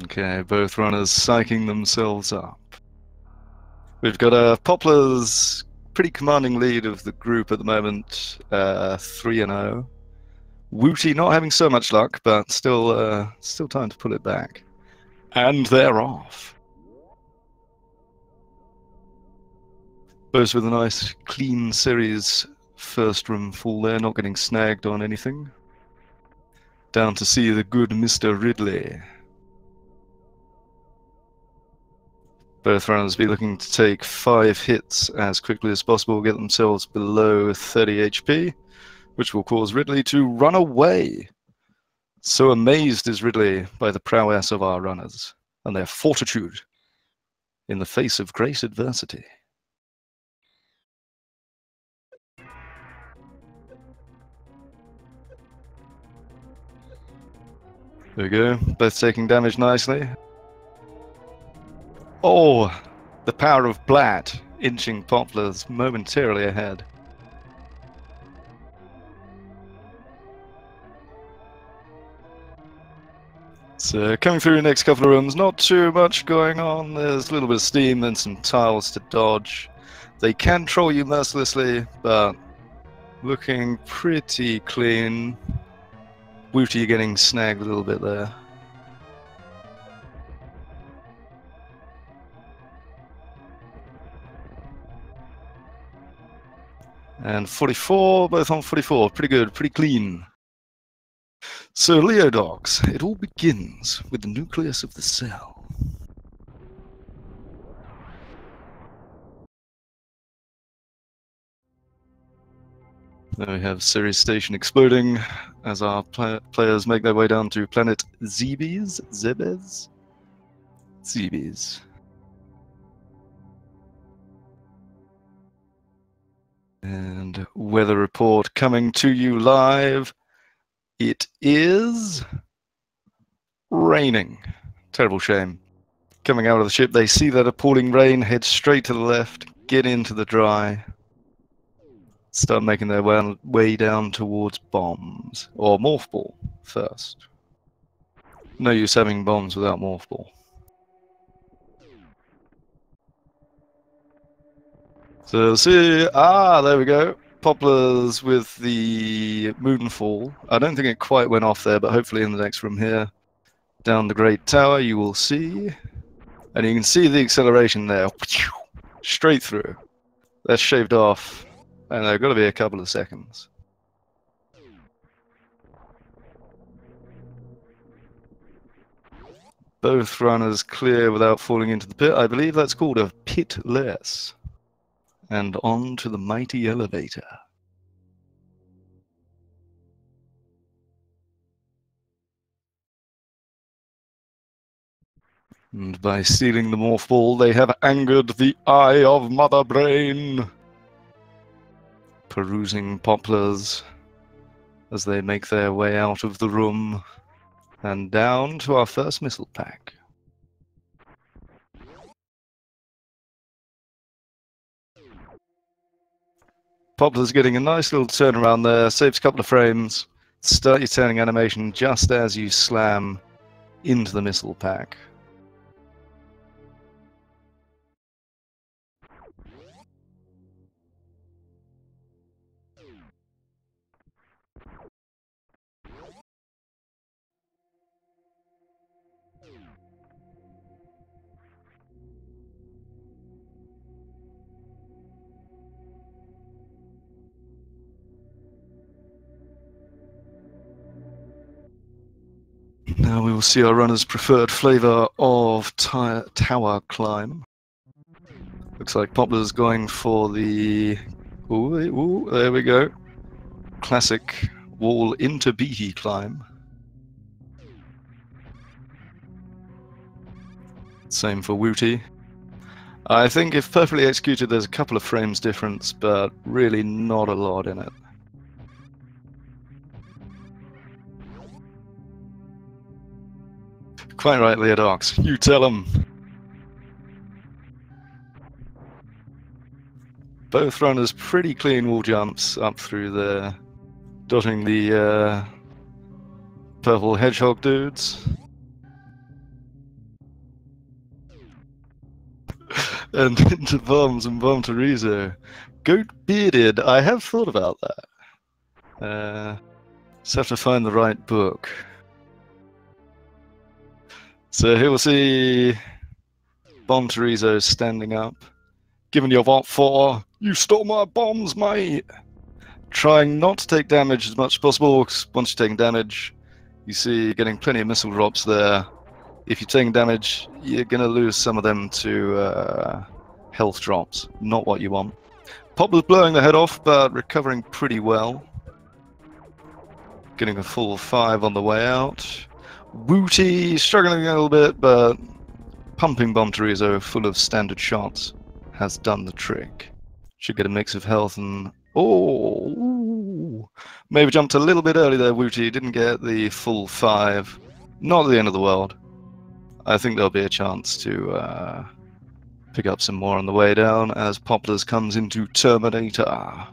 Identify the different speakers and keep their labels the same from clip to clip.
Speaker 1: Okay, both runners psyching themselves up. We've got Popplars pretty commanding lead of the group at the moment, 3-0. Whewty not having so much luck, but still time to pull it back. And they're off. Both with a nice clean series first room full there, not getting snagged on anything. Down to see the good Mr. Ridley. Both runners be looking to take 5 hits as quickly as possible, get themselves below 30 HP, which will cause Ridley to run away. So amazed is Ridley by the prowess of our runners and their fortitude in the face of great adversity. There we go, both taking damage nicely. Oh, the power of Blatt, inching Popplars momentarily ahead. So coming through the next couple of rooms, not too much going on. There's a little bit of steam and some tiles to dodge. They can troll you mercilessly, but looking pretty clean. Whewty getting snagged a little bit there. And 44, both on 44. Pretty good, pretty clean. So, Leo dogs, it all begins with the nucleus of the cell. There we have Ceres Station exploding as our players make their way down to planet Zebes. And weather report coming to you live. It is raining. Terrible shame. Coming out of the ship, they see that appalling rain, head straight to the left, get into the dry, start making their way down towards bombs. Or Morph Ball first. No use having bombs without Morph Ball. So see, there we go. Popplars with the Moonfall. I don't think it quite went off there, but hopefully in the next room here, down the Great Tower, you will see. And you can see the acceleration there. Straight through. That's shaved off. And there have got to be a couple of seconds. Both runners clear without falling into the pit. I believe that's called a pitless. And on to the mighty elevator. And by stealing the Morph Ball, they have angered the eye of Mother Brain. Perusing Popplars as they make their way out of the room and down to our first missile pack. Popplars getting a nice little turnaround there, saves a couple of frames. Start your turning animation just as you slam into the missile pack. Now we will see our runner's preferred flavor of tower climb. Looks like Poplar's going for the... Ooh, there we go. Classic wall into beaty climb. Same for Whewty. I think if perfectly executed, there's a couple of frames difference, but really not a lot in it. Quite right, Leodox. You tell them. Both runners pretty clean wall jumps up through there, dotting the purple hedgehog dudes. and into bombs and bomb Teresa. Goat bearded. I have thought about that. Just have to find the right book. So here we'll see Bomb Teresa standing up, giving you what for? You stole my bombs, mate. Trying not to take damage as much as possible, because once you're taking damage, you see getting plenty of missile drops there. If you're taking damage, you're going to lose some of them to health drops. Not what you want. Popplars blowing the head off, but recovering pretty well. Getting a full 5 on the way out. Whewty struggling a little bit, but pumping Bomb Teresa full of standard shots has done the trick. Should get a mix of health and... Oh! Maybe jumped a little bit early there, Whewty. Didn't get the full 5. Not the end of the world. I think there'll be a chance to pick up some more on the way down as Popplars comes into Terminator.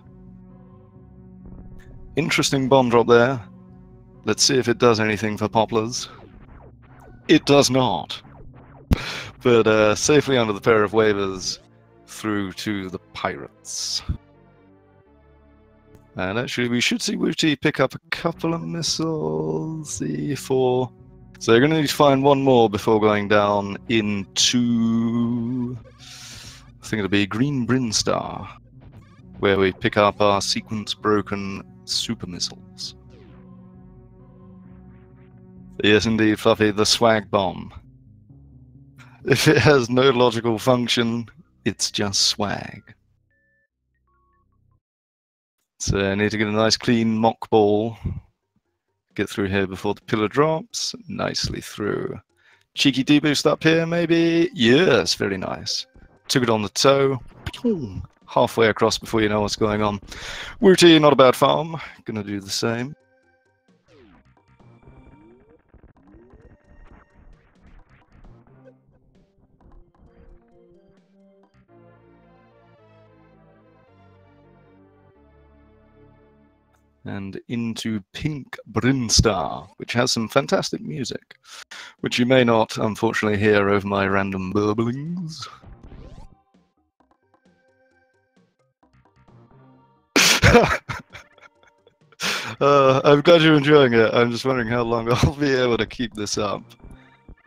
Speaker 1: Interesting bomb drop there. Let's see if it does anything for Popplars. It does not. But safely under the pair of waivers through to the pirates. And actually we should see Whewty pick up a couple of missiles. C4. So you're going to need to find one more before going down into, I think it'll be Green Brinstar, where we pick up our sequence-broken super missiles. Yes, indeed, Fluffy, the swag bomb. If it has no logical function, it's just swag. So I need to get a nice clean mock ball. Get through here before the pillar drops. Nicely through. Cheeky deboost up here, maybe? Yes, very nice. Took it on the toe. Halfway across before you know what's going on. Whewty, not a bad farm. Gonna do the same. And into Pink Brinstar, which has some fantastic music, which you may not, unfortunately, hear over my random burblings. I'm glad you're enjoying it. I'm just wondering how long I'll be able to keep this up.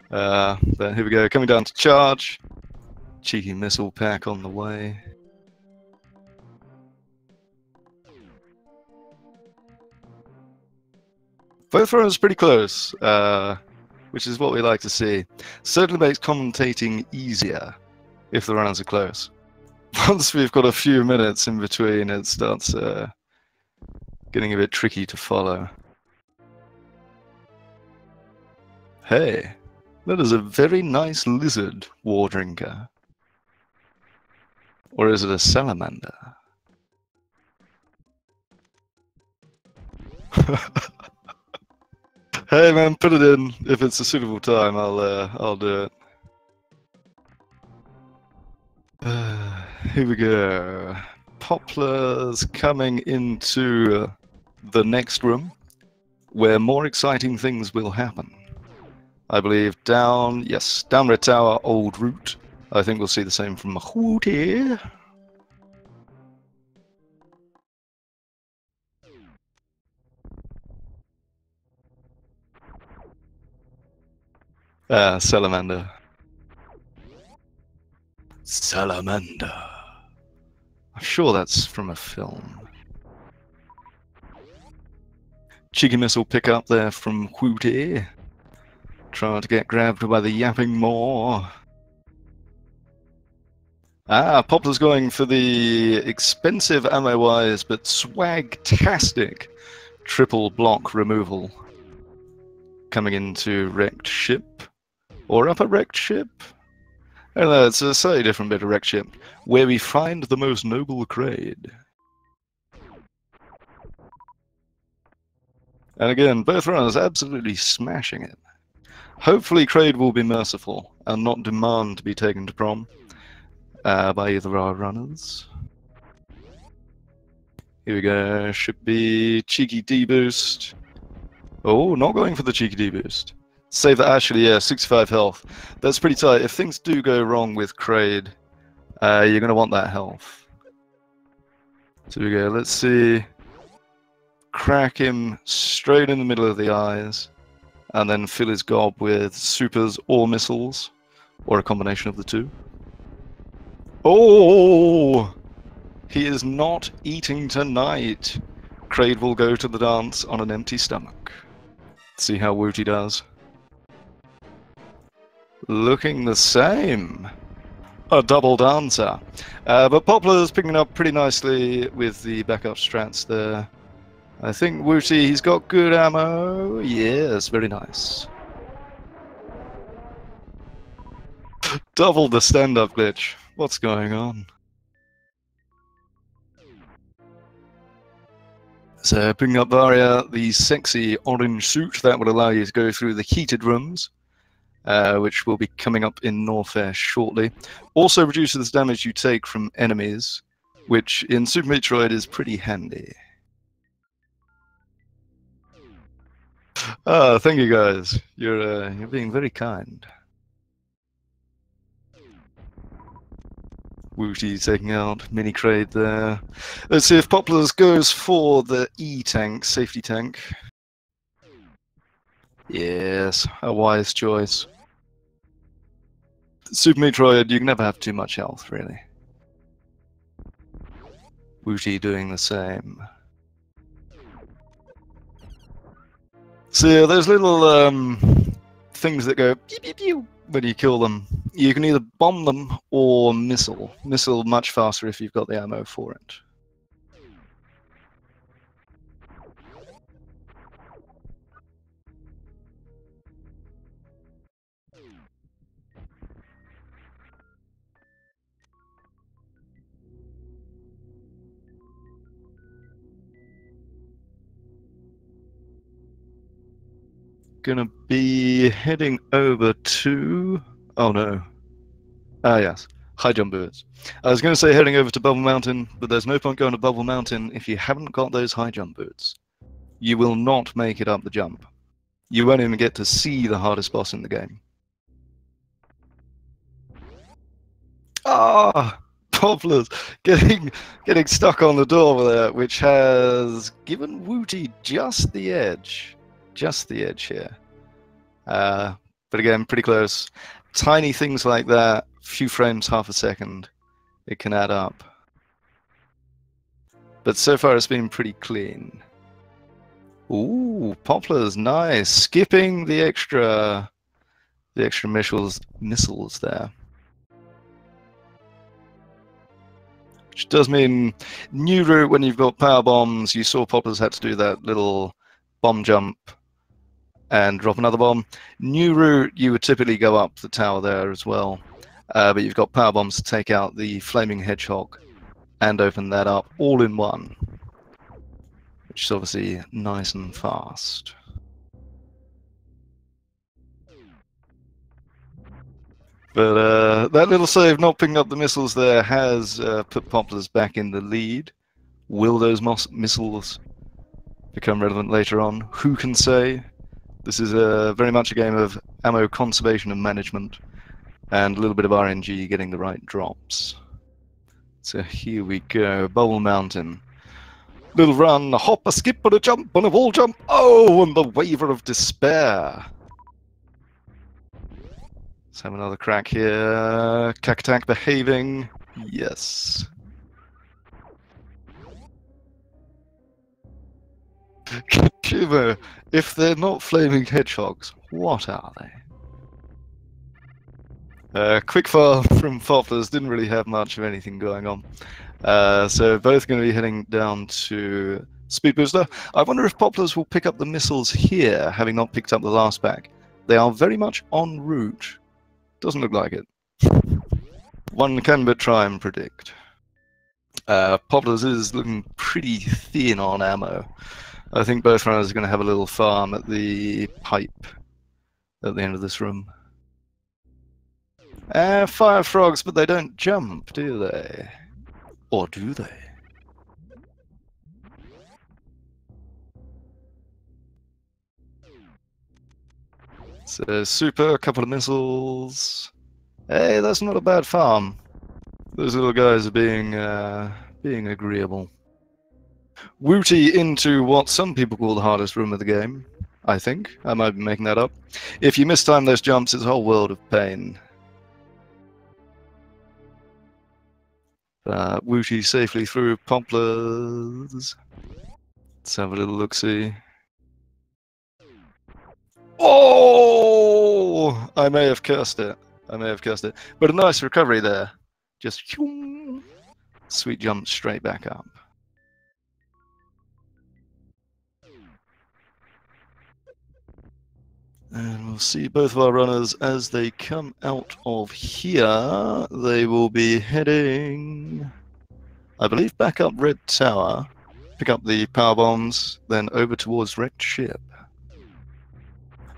Speaker 1: But here we go, coming down to charge. Cheeky missile pack on the way. Both runners pretty close, which is what we like to see. Certainly makes commentating easier if the runners are close. Once we've got a few minutes in between, it starts getting a bit tricky to follow. Hey, that is a very nice lizard, War Drinker. Or is it a salamander? Hey man, put it in. If it's a suitable time, I'll do it. Here we go. Popplars coming into the next room, where more exciting things will happen. I believe down, yes, down Red Tower, old route. I think we'll see the same from Whewty. Salamander. Salamander. I'm sure that's from a film. Cheeky missile pickup there from Whewty. Trying to get grabbed by the yapping maw. Poplar's going for the expensive ammo-wise, but swag-tastic triple block removal. Coming into wrecked ship. Or upper wrecked ship? I don't know, it's a slightly different bit of wrecked ship. Where we find the most noble Kraid. And again, both runners absolutely smashing it. Hopefully Kraid will be merciful and not demand to be taken to prom by either our runners. Here we go, should be cheeky deboost. Oh, not going for the cheeky deboost. Save that, actually, yeah, 65 health. That's pretty tight. If things do go wrong with Kraid, You're going to want that health. So we go, let's see. Crack him straight in the middle of the eyes, and then fill his gob with supers or missiles, or a combination of the two. Oh! He is not eating tonight. Kraid will go to the dance on an empty stomach. See how Whewty does. Looking the same. A double dancer. But Popplars picking up pretty nicely with the backup strats there. I think Whewty, he's got good ammo. Yes, very nice. Double the stand-up glitch. What's going on? So picking up Varia, the sexy orange suit that would allow you to go through the heated rooms, which will be coming up in Norfair shortly. Also reduces the damage you take from enemies, which in Super Metroid is pretty handy. Thank you guys. You're being very kind. Whewty taking out mini Kraid there. Let's see if Popplars goes for the E tank, safety tank. Yes, a wise choice. Super Metroid, you can never have too much health, really. Whewty doing the same. So yeah, those little things that go pew pew pew when you kill them, you can either bomb them or missile. Missile much faster if you've got the ammo for it. Gonna be heading over to... oh no. Ah yes, high jump boots. I was gonna say heading over to Bubble Mountain, but there's no point going to Bubble Mountain if you haven't got those high jump boots. You will not make it up the jump. You won't even get to see the hardest boss in the game. Ah! Popplars getting stuck on the door there, which has given Whewty just the edge. Just the edge here. But again, pretty close. Tiny things like that, few frames, half a second, it can add up. But so far it's been pretty clean. Ooh, Popplars, nice. Skipping the extra missiles there. Which does mean new route when you've got power bombs. You saw Popplars had to do that little bomb jump and drop another bomb. New route, you would typically go up the tower there as well. But you've got power bombs to take out the flaming hedgehog and open that up all in one. Which is obviously nice and fast. But that little save not picking up the missiles there has put Popplars back in the lead. Will those missiles become relevant later on? Who can say? This is very much a game of ammo conservation and management, and a little bit of RNG getting the right drops. So here we go, Bubble Mountain. Little run, a hop, a skip, and a jump, and a wall jump. Oh, and the Waver of Despair. Let's have another crack here. Cack behaving. Yes. Shiver, if they're not flaming hedgehogs, what are they? Quickfire from Popplars didn't really have much of anything going on. So both going to be heading down to Speed Booster. I wonder if Popplars will pick up the missiles here, having not picked up the last pack. They are very much en route. Doesn't look like it. One can but try and predict. Popplars is looking pretty thin on ammo. I think both runners are going to have a little farm at the pipe at the end of this room. Fire frogs, but they don't jump, do they? Or do they? So super, a couple of missiles. Hey, that's not a bad farm. Those little guys are being agreeable. Whewty into what some people call the hardest room of the game, I think. I might be making that up. If you mistime those jumps, it's a whole world of pain. Whewty safely through Popplars. Let's have a little look-see. Oh! I may have cursed it. But a nice recovery there. Just sweet jump straight back up. And we'll see both of our runners as they come out of here. They will be heading, I believe, back up Red Tower, pick up the power bombs, then over towards Wrecked Ship.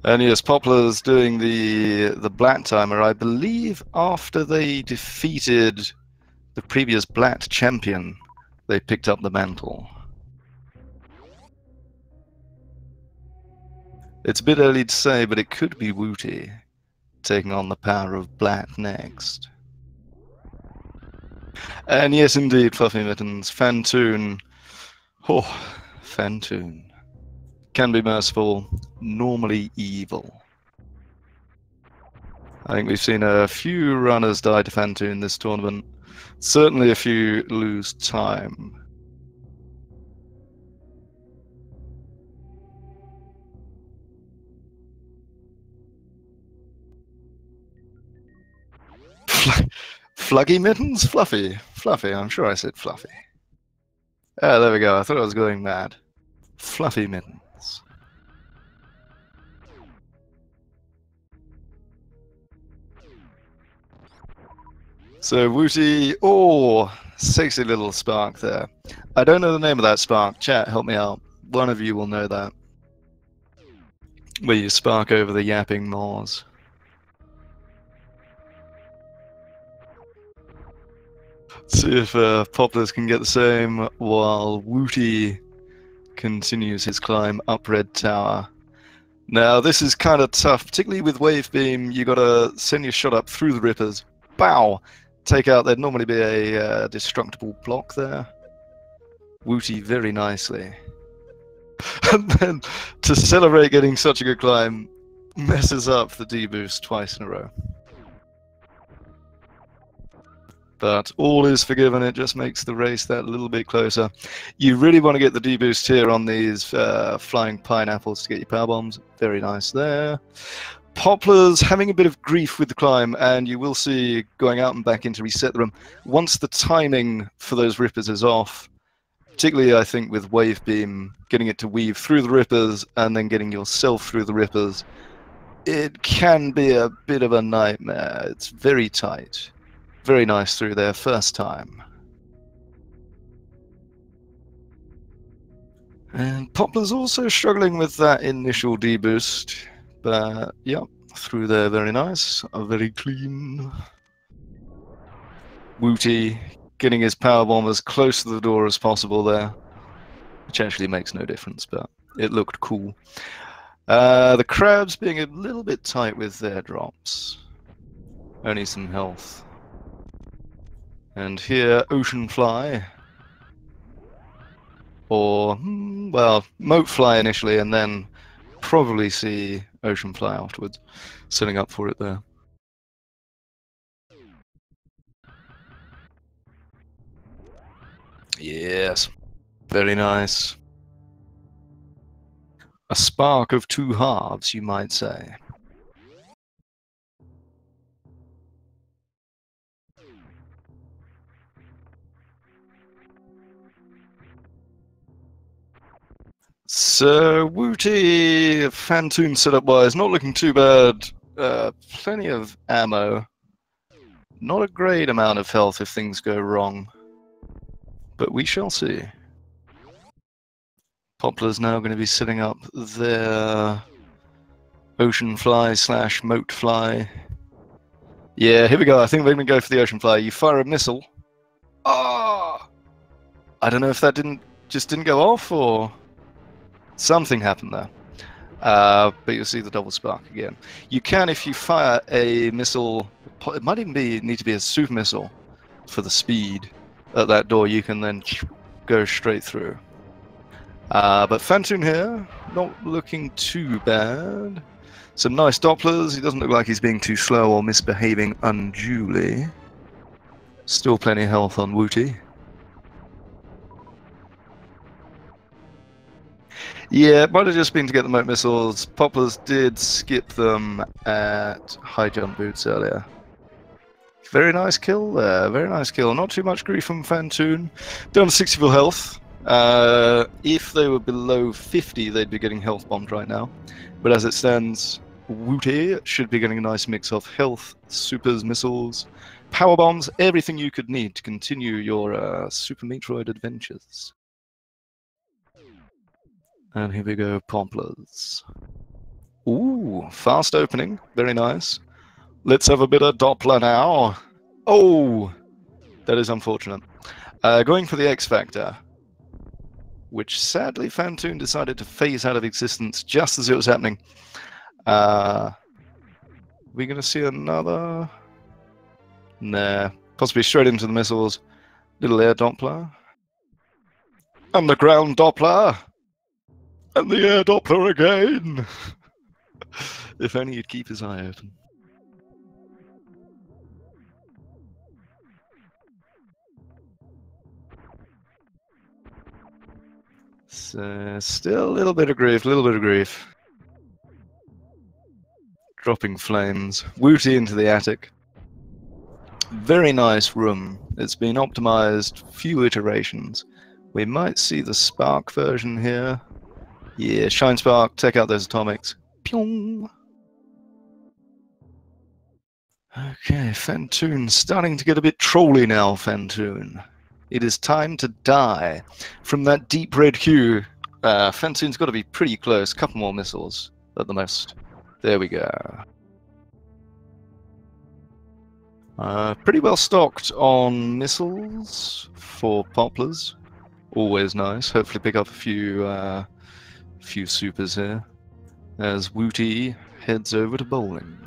Speaker 1: And yes, Popplars doing the Black Timer, I believe, after they defeated the previous Black champion, they picked up the mantle. It's a bit early to say, but it could be Whewty taking on the power of Black next. And yes, indeed, Fluffy Mittens, Fantoon. Oh, Fantoon. Can be merciful, normally evil. I think we've seen a few runners die to Fantoon this tournament. Certainly a few lose time. Fluggy Mittens? Fluffy. Fluffy, I'm sure I said Fluffy. Ah, there we go. I thought I was going mad. Fluffy Mittens. So Whewty, oh, sexy little spark there. I don't know the name of that spark. Chat, help me out. One of you will know that. Where you spark over the yapping moors. See if Popplars can get the same while Whewty continues his climb up Red Tower. Now this is kind of tough, particularly with Wave Beam. You gotta send your shot up through the rippers. Bow! Take out, there'd normally be a destructible block there. Whewty very nicely. And then, to celebrate getting such a good climb, messes up the D-boost twice in a row. But all is forgiven, it just makes the race that little bit closer. You really want to get the D-boost here on these flying pineapples to get your power bombs. Very nice there. Popplars having a bit of grief with the climb, and you will see going out and back in to reset the room. Once the timing for those rippers is off, particularly I think with Wave Beam, getting it to weave through the rippers and then getting yourself through the rippers, it can be a bit of a nightmare. It's very tight. Very nice through there, first time. And Popplars also struggling with that initial D-boost. But, yeah, through there, very nice. Very clean. Whewty getting his power bomb as close to the door as possible there. Which actually makes no difference, but it looked cool. The crabs being a little bit tight with their drops. Only some health. And here, Ocean Fly. Or, well, Moat Fly initially, and then probably see Ocean Fly afterwards. Setting up for it there. Yes. Very nice. A spark of two halves, you might say. So, Whewty, Fantoon setup-wise, not looking too bad. Plenty of ammo. Not a great amount of health if things go wrong. But we shall see. Popplars now going to be setting up their Ocean Fly / Moat Fly. Yeah, here we go. I think we're going to go for the Ocean Fly. You fire a missile. Ah! I don't know if that just didn't go off, or something happened there. But you'll see the double spark again. You can, if you fire a missile, it might even need to be a super missile, for the speed at that door, you can then go straight through. But Phantoon here, not looking too bad. Some nice Dopplers. He doesn't look like he's being too slow or misbehaving unduly. Still plenty of health on Whewty. Yeah, it might have just been to get the moat missiles. Popplars did skip them at high jump boots earlier. Very nice kill there, very nice kill. Not too much grief from Phantoon. Down to 60 full health. If they were below 50, they'd be getting health bombed right now. But as it stands, Whewty should be getting a nice mix of health, supers, missiles, power bombs, everything you could need to continue your Super Metroid adventures. And here we go, Popplars. Ooh, fast opening, very nice. Let's have a bit of Doppler now. Oh, that is unfortunate. Going for the X Factor, which sadly Phantoon decided to phase out of existence just as it was happening. We're going to see another... Nah, possibly straight into the missiles. Little air Doppler. Underground Doppler! And the air Doppler again! If only he'd keep his eye open. So, still a little bit of grief, Dropping flames. Whewty into the attic. Very nice room. It's been optimized, few iterations. We might see the Spark version here. Yeah, Shine Spark, take out those atomics. Pyong! Okay, Phantoon starting to get a bit trolly now, Phantoon. It is time to die. From that deep red hue, Phantoon's got to be pretty close. Couple more missiles at the most. There we go. Pretty well stocked on missiles for Popplars. Always nice. Hopefully pick up a few supers here. As Whewty heads over to bowling.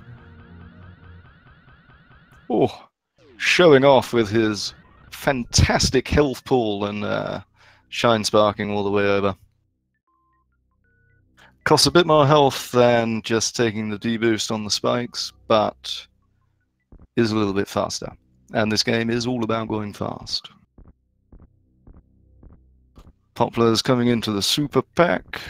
Speaker 1: Oh, showing off with his fantastic health pool and shine sparking all the way over. Costs a bit more health than just taking the deboost on the spikes, but is a little bit faster. And this game is all about going fast. Popplars coming into the super pack.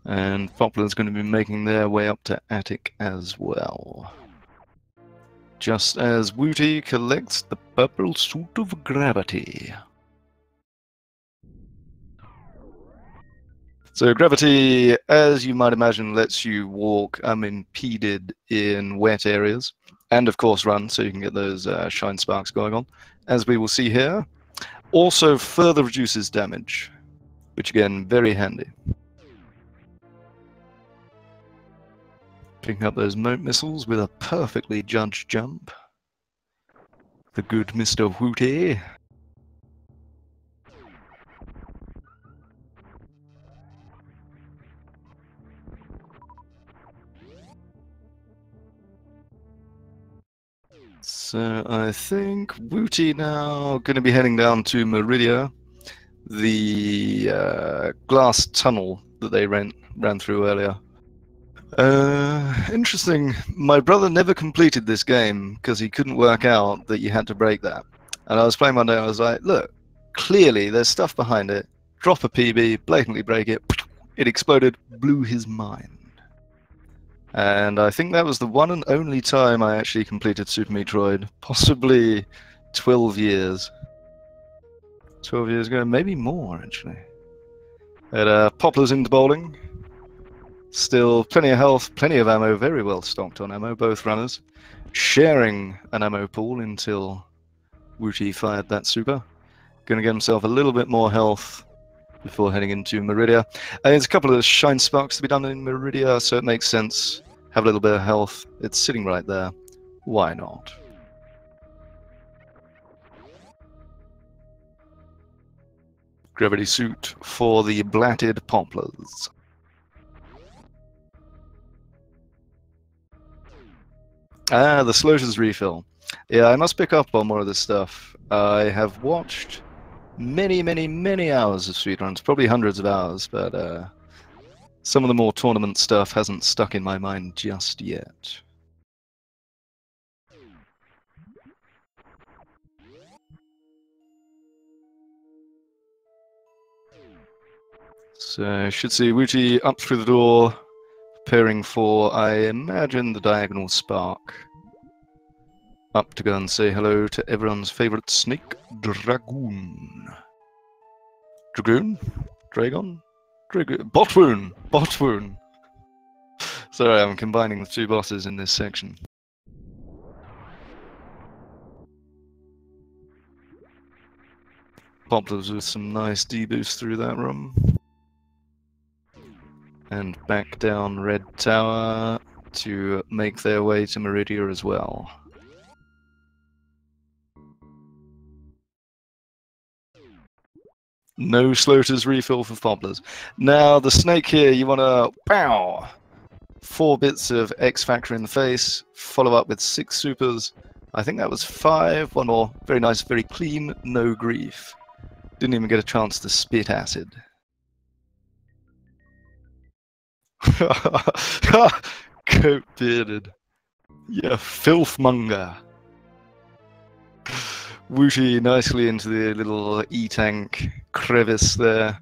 Speaker 1: And Popplars going to be making their way up to attic as well. Just as Whewty collects the purple suit of gravity. So gravity, as you might imagine, lets you walk unimpeded in wet areas. And of course run, so you can get those shine sparks going on. As we will see here. Also further reduces damage. Which again, very handy. Picking up those moat missiles with a perfectly judged jump. The good Mr. Whewty. So I think Whewty now going to be heading down to Meridia, the glass tunnel that they ran through earlier. Interesting. My brother never completed this game because he couldn't work out that you had to break that. And I was playing one day, I was like, look, clearly there's stuff behind it. Drop a PB, blatantly break it. It exploded, blew his mind. And I think that was the one and only time I actually completed Super Metroid. Possibly 12 years. 12 years ago, maybe more actually. But Popplars into bowling. Still plenty of health, plenty of ammo, very well stocked on ammo, both runners. Sharing an ammo pool until Whewty fired that super. Going to get himself a little bit more health before heading into Meridia. And there's a couple of shine sparks to be done in Meridia, so it makes sense. Have a little bit of health. It's sitting right there. Why not? Gravity suit for the blatted Popplars. Ah, the Slotters refill. Yeah, I must pick up on more of this stuff. I have watched many hours of speedruns, probably hundreds of hours, but some of the more tournament stuff hasn't stuck in my mind just yet. So, should see Whewty up through the door, preparing for, I imagine, the diagonal spark. Up to go and say hello to everyone's favourite snake, Dragoon. Dragoon? Dragon? Dragoon? Botwoon! Botwoon! Sorry, I'm combining the two bosses in this section. Popplars with some nice deboosts through that room. And back down Red Tower to make their way to Meridia as well. No Slotters refill for Popplars. Now, the snake here, you want to, pow! 4 bits of X Factor in the face, follow up with 6 supers. I think that was 5, one more. Very nice, very clean, no grief. Didn't even get a chance to spit acid. Coat bearded. Yeah, filthmonger. Whewty nicely into the little E-tank crevice there.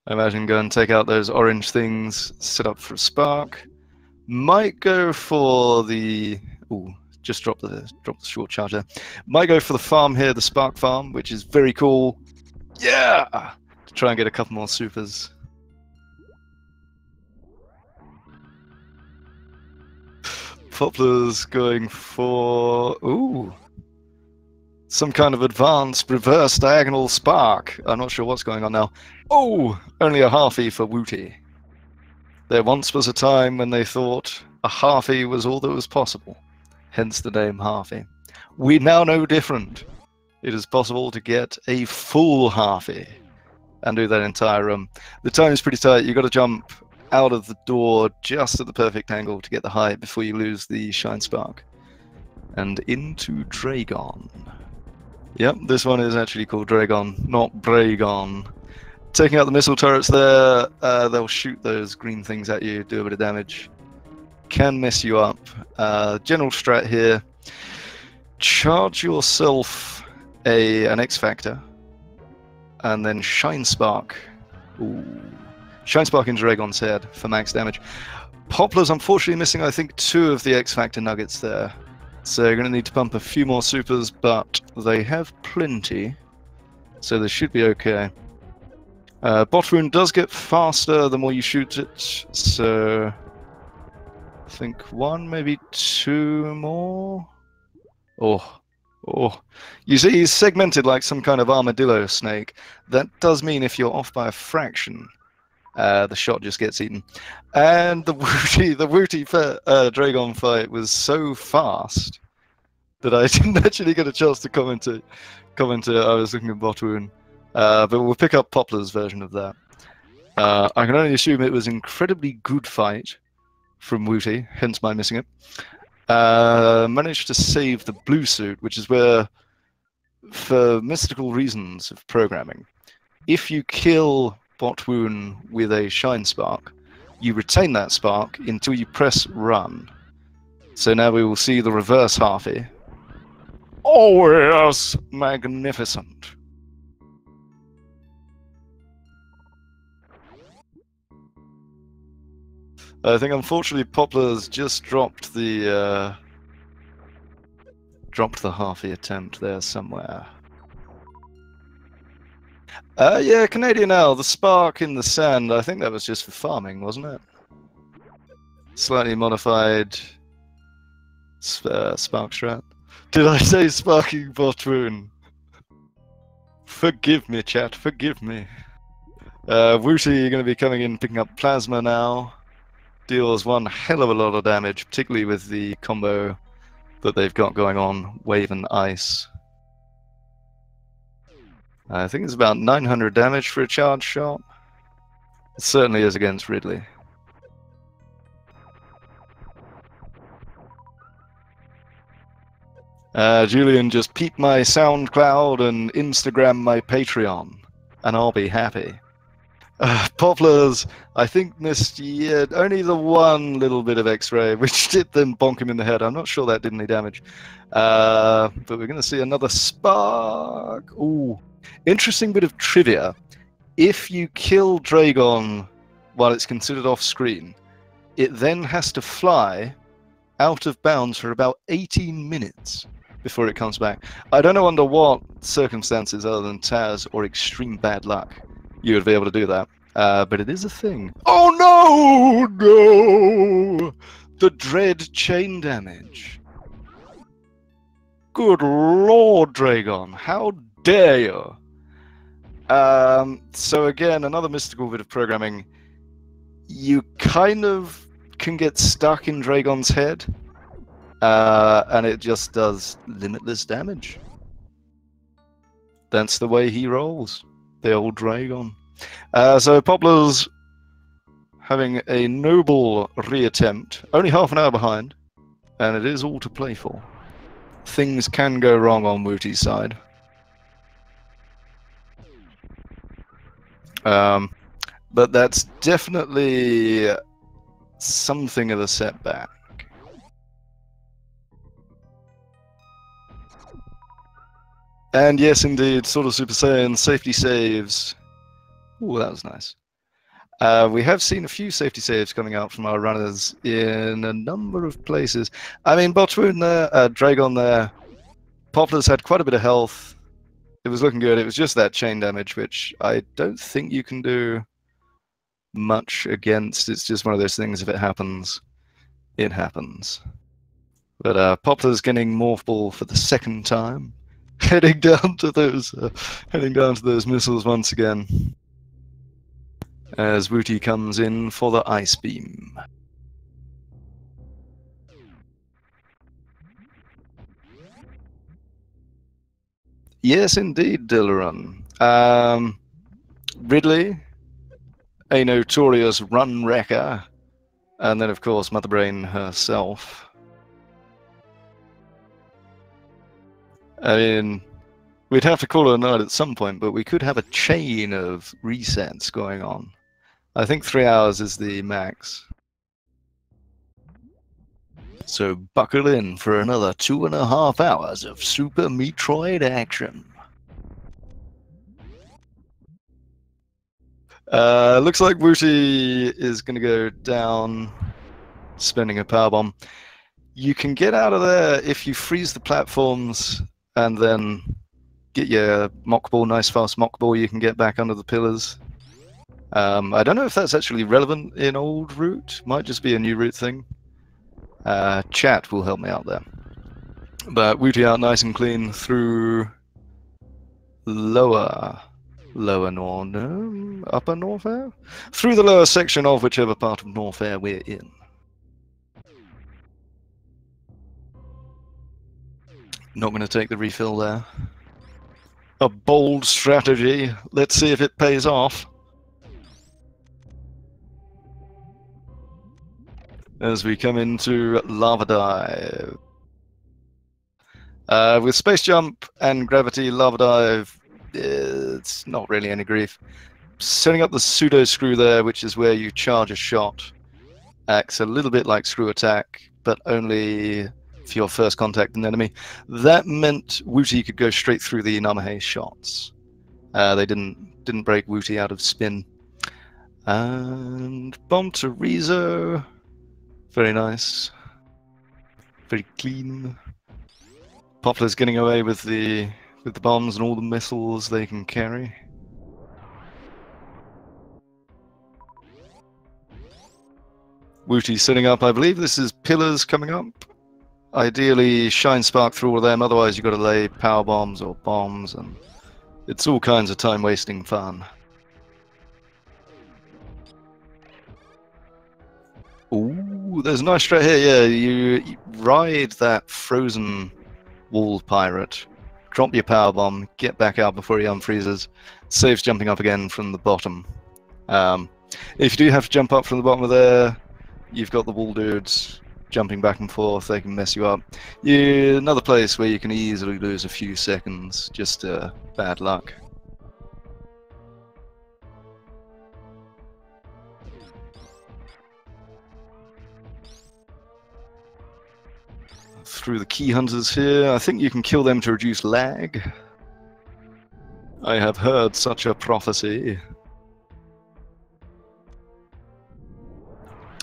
Speaker 1: I imagine go and take out those orange things, set up for a spark. Might go for the... Ooh, just drop the short charger. Might go for the farm here, the spark farm, which is very cool. Yeah! To try and get a couple more supers. Popplars going for... Ooh! Some kind of advanced reverse diagonal spark. I'm not sure what's going on now. Oh! Only a halfie for Whewty. There once was a time when they thought a halfie was all that was possible. Hence the name halfie. We now know different. It is possible to get a full halfie and do that entire room. The time is pretty tight. You've got to jump out of the door just at the perfect angle to get the height before you lose the shine spark. And into Dragon. Yep, this one is actually called Dragon, not Bragon. Taking out the missile turrets there, they'll shoot those green things at you, do a bit of damage. Can mess you up. General strat here. Charge yourself an X Factor, and then Shine Spark. Ooh. Shine Spark into Dragon's head for max damage. Popplars unfortunately missing, I think, 2 of the X Factor nuggets there. So you're going to need to pump a few more supers, but they have plenty, so they should be okay. Botwoon does get faster the more you shoot it, so I think 1, maybe 2 more. Oh. You see, he's segmented like some kind of armadillo snake. That does mean if you're off by a fraction, the shot just gets eaten. And the Whewty Dragon fight was so fast that I didn't actually get a chance to comment it. I was looking at Botwoon. But we'll pick up Poplar's version of that. I can only assume it was an incredibly good fight from Whewty, hence my missing it. Managed to save the blue suit, which is where, for mystical reasons of programming, if you kill Botwoon with a shine spark, you retain that spark until you press run. So now we will see the reverse halfie. Oh yes, magnificent. I think unfortunately Popplars just dropped the halfie attempt there somewhere. Yeah, Canadian L, the spark in the sand, I think that was just for farming, wasn't it? Slightly modified spark strat. Did I say sparking Botwoon? Forgive me, chat, forgive me. Whewty going to be coming in, picking up plasma now. Deals one hell of a lot of damage, particularly with the combo that they've got going on, Wave and Ice. I think it's about 900 damage for a charge shot. It certainly is against Ridley. Julian, just peep my SoundCloud and Instagram my Patreon, and I'll be happy. Popplars, I think, missed only the one little bit of X-ray, which did then bonk him in the head. I'm not sure that did any damage. But we're going to see another spark. Ooh, interesting bit of trivia. If you kill Dragon while it's considered off-screen, it then has to fly out of bounds for about 18 minutes before it comes back. I don't know under what circumstances other than Taz or extreme bad luck you would be able to do that. But it is a thing. Oh no! No! The dread chain damage. Good lord, Dragon. How dare you? So again, another mystical bit of programming. You kind of can get stuck in Dragon's head, and it just does limitless damage. That's the way he rolls, the old Dragon. So Popplars having a noble reattempt, only half an hour behind, and it is all to play for. Things can go wrong on Whewty's side. But that's definitely something of a setback. And yes, indeed, sort of Super Saiyan safety saves. Ooh, that was nice. We have seen a few safety saves coming out from our runners in a number of places. I mean, Botwoon there, Dragon there. Popplars had quite a bit of health. It was looking good. It was just that chain damage, which I don't think you can do much against. It's just one of those things. If it happens, it happens. But Popplars getting Morph Ball for the second time, heading down to those missiles once again. As Whewty comes in for the Ice Beam. Yes, indeed, Dillaron. Ridley, a notorious run wrecker, and then, of course, Mother Brain herself. I mean, we'd have to call it a night at some point, but we could have a chain of resets going on. I think 3 hours is the max. So buckle in for another 2.5 hours of Super Metroid action. Looks like Whewty is going to go down, spending a power bomb. You can get out of there if you freeze the platforms and then get your mock ball, nice fast mock ball. You can get back under the pillars. I don't know if that's actually relevant in old route. Might just be a new route thing. Chat will help me out there. But Whewty out nice and clean through upper North Air? Through the lower section of whichever part of North Air we're in. Not going to take the refill there. A bold strategy. Let's see if it pays off. As we come into Lava Dive. With Space Jump and Gravity, Lava Dive, it's not really any grief. Setting up the pseudo screw there, which is where you charge a shot, acts a little bit like screw attack, but only for your first contact with an enemy. That meant Whewty could go straight through the Namahe shots. They didn't break Whewty out of spin. And bomb to Rezo. Very nice. Very clean. Popplars getting away with the bombs and all the missiles they can carry. Whewty setting up, I believe this is pillars coming up. Ideally shine spark through all of them, otherwise you've got to lay power bombs or bombs, and it's all kinds of time wasting fun. Ooh, there's a nice strat here. Yeah, you ride that frozen wall pirate drop your power bomb, get back out before he unfreezes. Saves jumping up again from the bottom. If you do have to jump up from the bottom of there, you've got the wall dudes jumping back and forth. They can mess you up. Another place where you can easily lose a few seconds, just bad luck. Through the key hunters here, I think you can kill them to reduce lag. I have heard such a prophecy.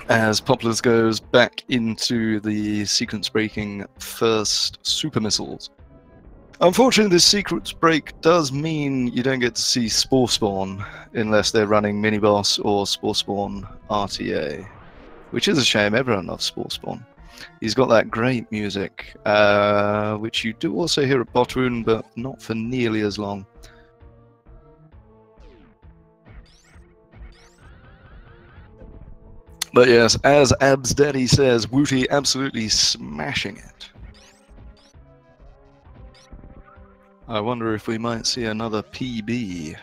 Speaker 1: As Popplars goes back into the sequence-breaking first super missiles. Unfortunately, this sequence break does mean you don't get to see Spore Spawn unless they're running Mini-Boss or Spore Spawn RTA, which is a shame. Everyone loves Spore Spawn. He's got that great music, which you do also hear at Botwoon, but not for nearly as long. But yes, as Abs Daddy says, Whewty absolutely smashing it. I wonder if we might see another PB.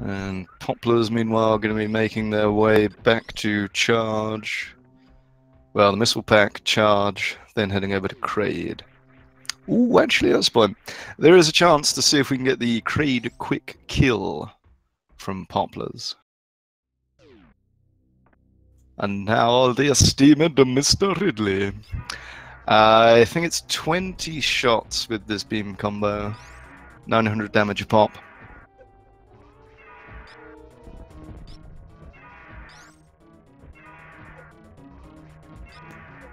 Speaker 1: And Popplars, meanwhile, going to be making their way back to charge. Well, the missile pack, charge, then heading over to Kraid. Ooh, actually, that's a point. There is a chance to see if we can get the Kraid quick kill from Popplars. And now the esteemed Mr. Ridley. I think it's 20 shots with this beam combo. 900 damage a pop.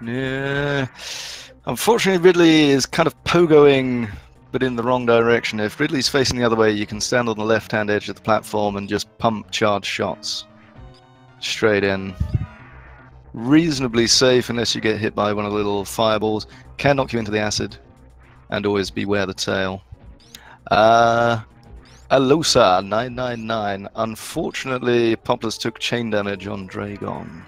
Speaker 1: Yeah. Unfortunately, Ridley is kind of pogoing, but in the wrong direction. If Ridley's facing the other way, you can stand on the left-hand edge of the platform and just pump charge shots straight in. Reasonably safe unless you get hit by one of the little fireballs. Can knock you into the acid, and always beware the tail. Alosa 999. Unfortunately, Popplars took chain damage on Dragon.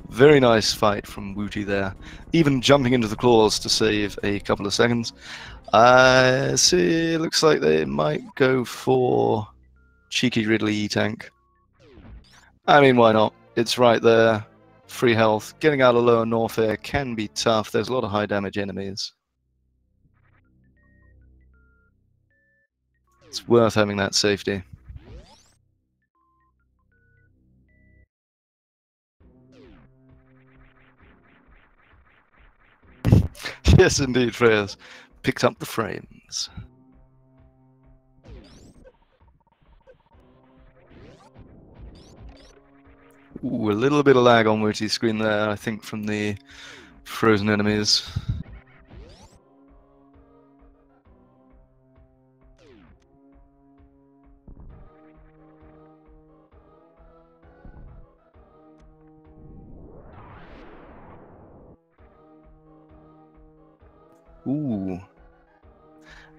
Speaker 1: Very nice fight from Whewty there. Even jumping into the claws to save a couple of seconds. See, looks like they might go for cheeky Ridley E-Tank. I mean, why not? It's right there. Free health. Getting out of lower Norfair can be tough. There's a lot of high damage enemies. It's worth having that safety. Yes, indeed, Freyas. Picked up the frames. Ooh, a little bit of lag on Whewty's screen there, I think, from the frozen enemies. Ooh.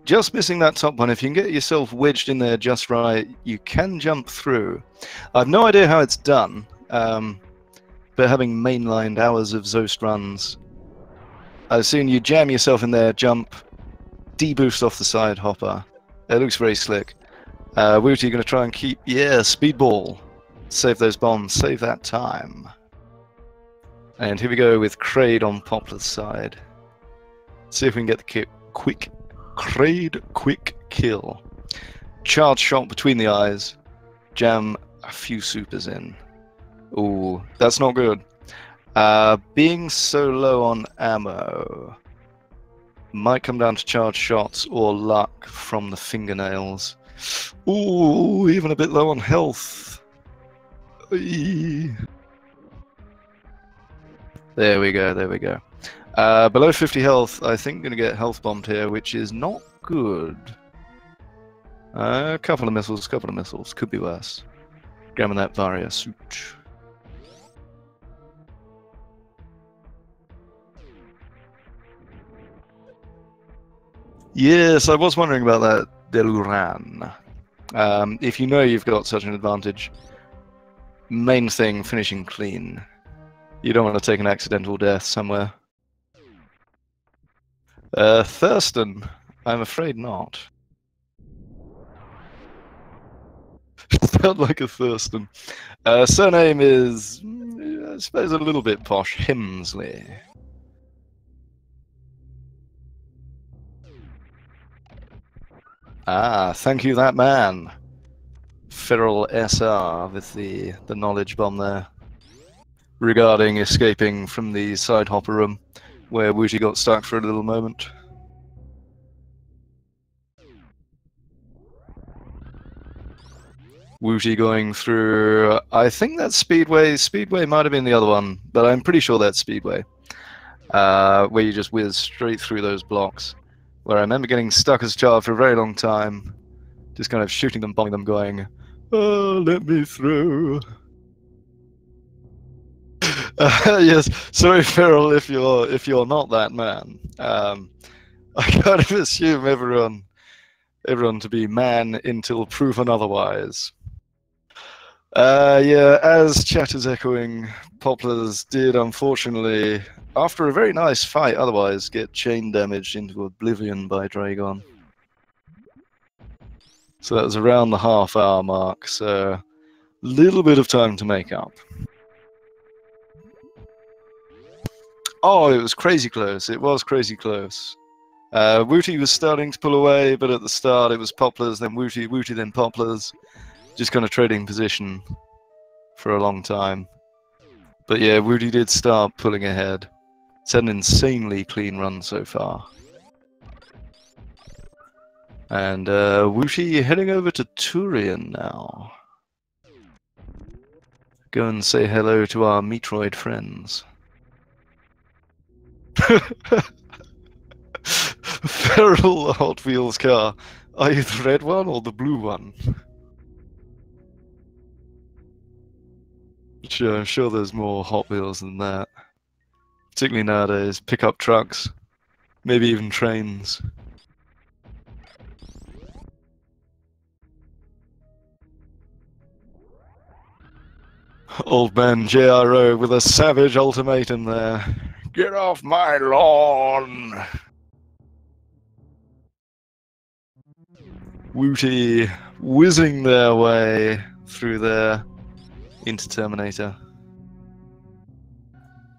Speaker 1: Just missing that top one. If you can get yourself wedged in there just right, you can jump through. I've no idea how it's done, but having mainlined hours of Zoast runs, I've seen you jam yourself in there, jump, deboost off the side hopper. It looks very slick. Whewty going to try and keep, yeah, speedball. Save those bombs, save that time. And here we go with Kraid on Poplar's side. See if we can get the quick Kraid quick kill. Charge shot between the eyes. Jam a few supers in. Ooh, that's not good. Being so low on ammo might come down to charge shots or luck from the fingernails. Ooh, even a bit low on health. Eee. There we go, there we go. Below 50 health, I think going to get health bombed here, which is not good. A couple of missiles, could be worse. Grabbing that Varia suit. Yes, I was wondering about that Deluran. If you know you've got such an advantage, Main thing, finishing clean. You don't want to take an accidental death somewhere. Thurston, I'm afraid not. Felt like a Thurston. Surname is, I suppose, a little bit posh. Hemsley. Ah, thank you, that man. Feral SR with the knowledge bomb there. Regarding escaping from the side hopper room, where Whewty got stuck for a little moment. Whewty going through, I think that's Speedway. Speedway might have been the other one, but I'm pretty sure that's Speedway. Where you just whiz straight through those blocks. Where I remember getting stuck as a child for a very long time. Just kind of shooting them, bombing them, going, oh, let me through. Yes, sorry, Feral, if you're not that man. I kind of assume everyone to be man until proven otherwise. Yeah, as chat is echoing, Popplars did unfortunately, after a very nice fight otherwise, get chain damaged into oblivion by Dragon. So that was around the half-hour mark, so a little bit of time to make up. Oh, it was crazy close. It was crazy close. Whewty was starting to pull away, but at the start it was Popplars, then Whewty, Whewty, then Popplars. Just kind of trading position for a long time. But yeah, Whewty did start pulling ahead. It's had an insanely clean run so far. And Whewty heading over to Turian now. Go and say hello to our Metroid friends. Feral Hot Wheels car. Are you the red one or the blue one? Sure, I'm sure there's more Hot Wheels than that. Particularly nowadays, pickup trucks, maybe even trains. Old man JRO with a savage ultimatum there. Get off my lawn! Whewty whizzing their way through there into Terminator.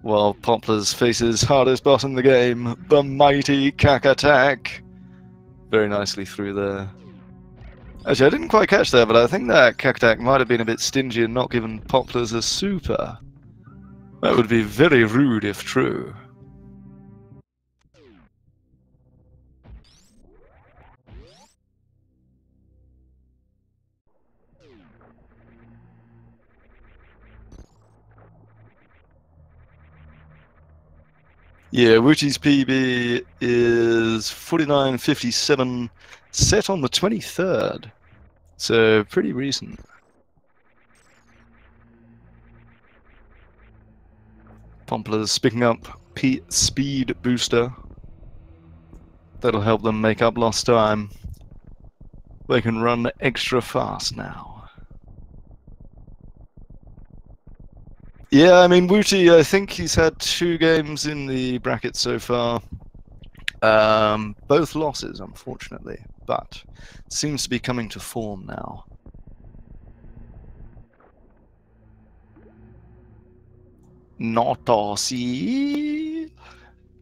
Speaker 1: While Popplars faces hardest boss in the game, the mighty Cack Attack. Very nicely through there. Actually, I didn't quite catch that, but I think that Cack Attack might have been a bit stingy and not given Popplars a super. That would be very rude if true. Yeah, Whewty's PB is 49.57, set on the 23rd. So pretty recent. Popplars picking up speed booster. That'll help them make up lost time. They can run extra fast now. Yeah, I mean, Whewty, I think he's had 2 games in the bracket so far. Both losses, unfortunately, but seems to be coming to form now. Not Darcy.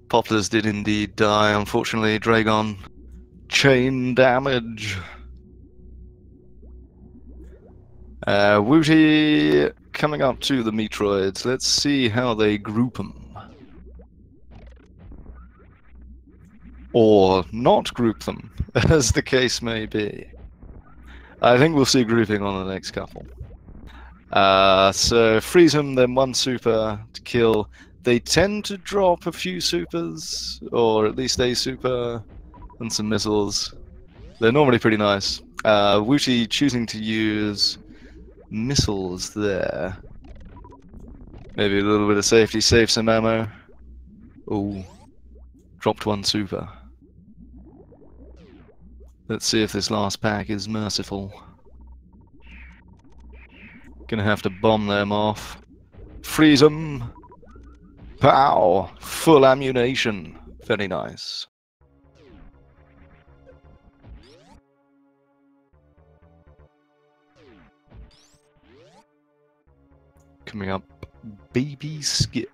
Speaker 1: Popplars did indeed die, unfortunately. Dragon. Chain damage. Whewty coming up to the Metroids. Let's see how they group them. Or not group them, as the case may be. I think we'll see grouping on the next couple. So freeze them, then 1 super to kill. They tend to drop a few supers, or at least a super, and some missiles. They're normally pretty nice. Whewty choosing to use missiles there. Maybe a little bit of safety, save some ammo. Oh, dropped 1 super. Let's see if this last pack is merciful. Gonna have to bomb them off. Freeze them. Pow! Full ammunition. Very nice. Coming up, Baby Skip.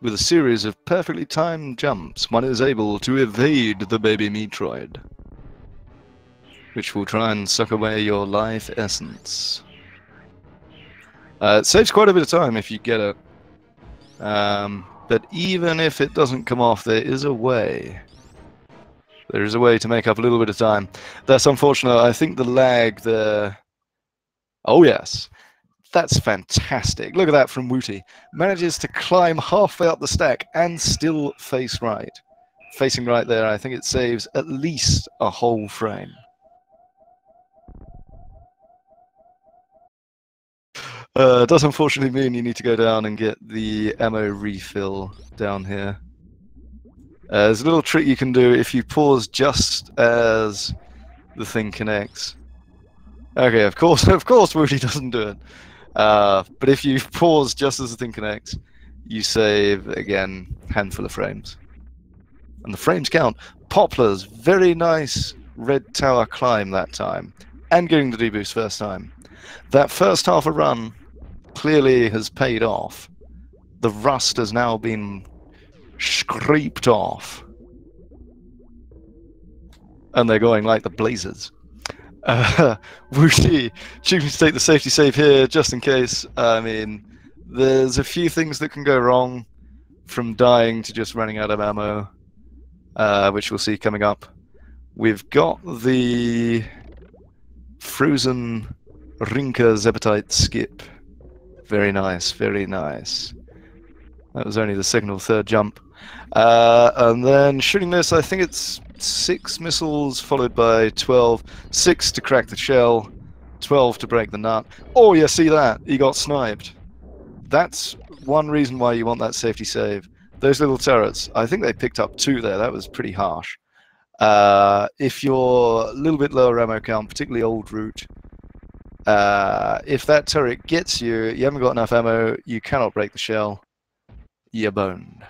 Speaker 1: With a series of perfectly timed jumps, one is able to evade the baby Metroid, which will try and suck away your life essence. It saves quite a bit of time if you get it. But even if it doesn't come off, there is a way. There is a way to make up a little bit of time. That's unfortunate. I think the lag there... Oh yes, that's fantastic. Look at that from Whewty. Manages to climb halfway up the stack and still face right. Facing right there, I think it saves at least a whole frame. Does unfortunately mean you need to go down and get the ammo refill down here. There's a little trick you can do if you pause just as the thing connects. Okay, of course Whewty doesn't do it. But if you pause just as the thing connects, you save, again, handful of frames. And the frames count. Popplars, very nice red tower climb that time. And getting the deboost first time. That first half a run clearly has paid off. The rust has now been scraped off. And they're going like the blazers. Whewty, choosing to take the safety save here just in case. I mean, there's a few things that can go wrong, from dying to just running out of ammo, which we'll see coming up. We've got the frozen Rinka Zepatite skip. Very nice, very nice. That was only the second or third jump. And then shooting this, I think it's 6 missiles followed by 12. 6 to crack the shell, 12 to break the nut. Oh, you see that? He got sniped. That's one reason why you want that safety save. Those little turrets, I think they picked up 2 there. That was pretty harsh. If you're a little bit lower ammo count, particularly old route, if that turret gets you, you haven't got enough ammo, you cannot break the shell. You're boned.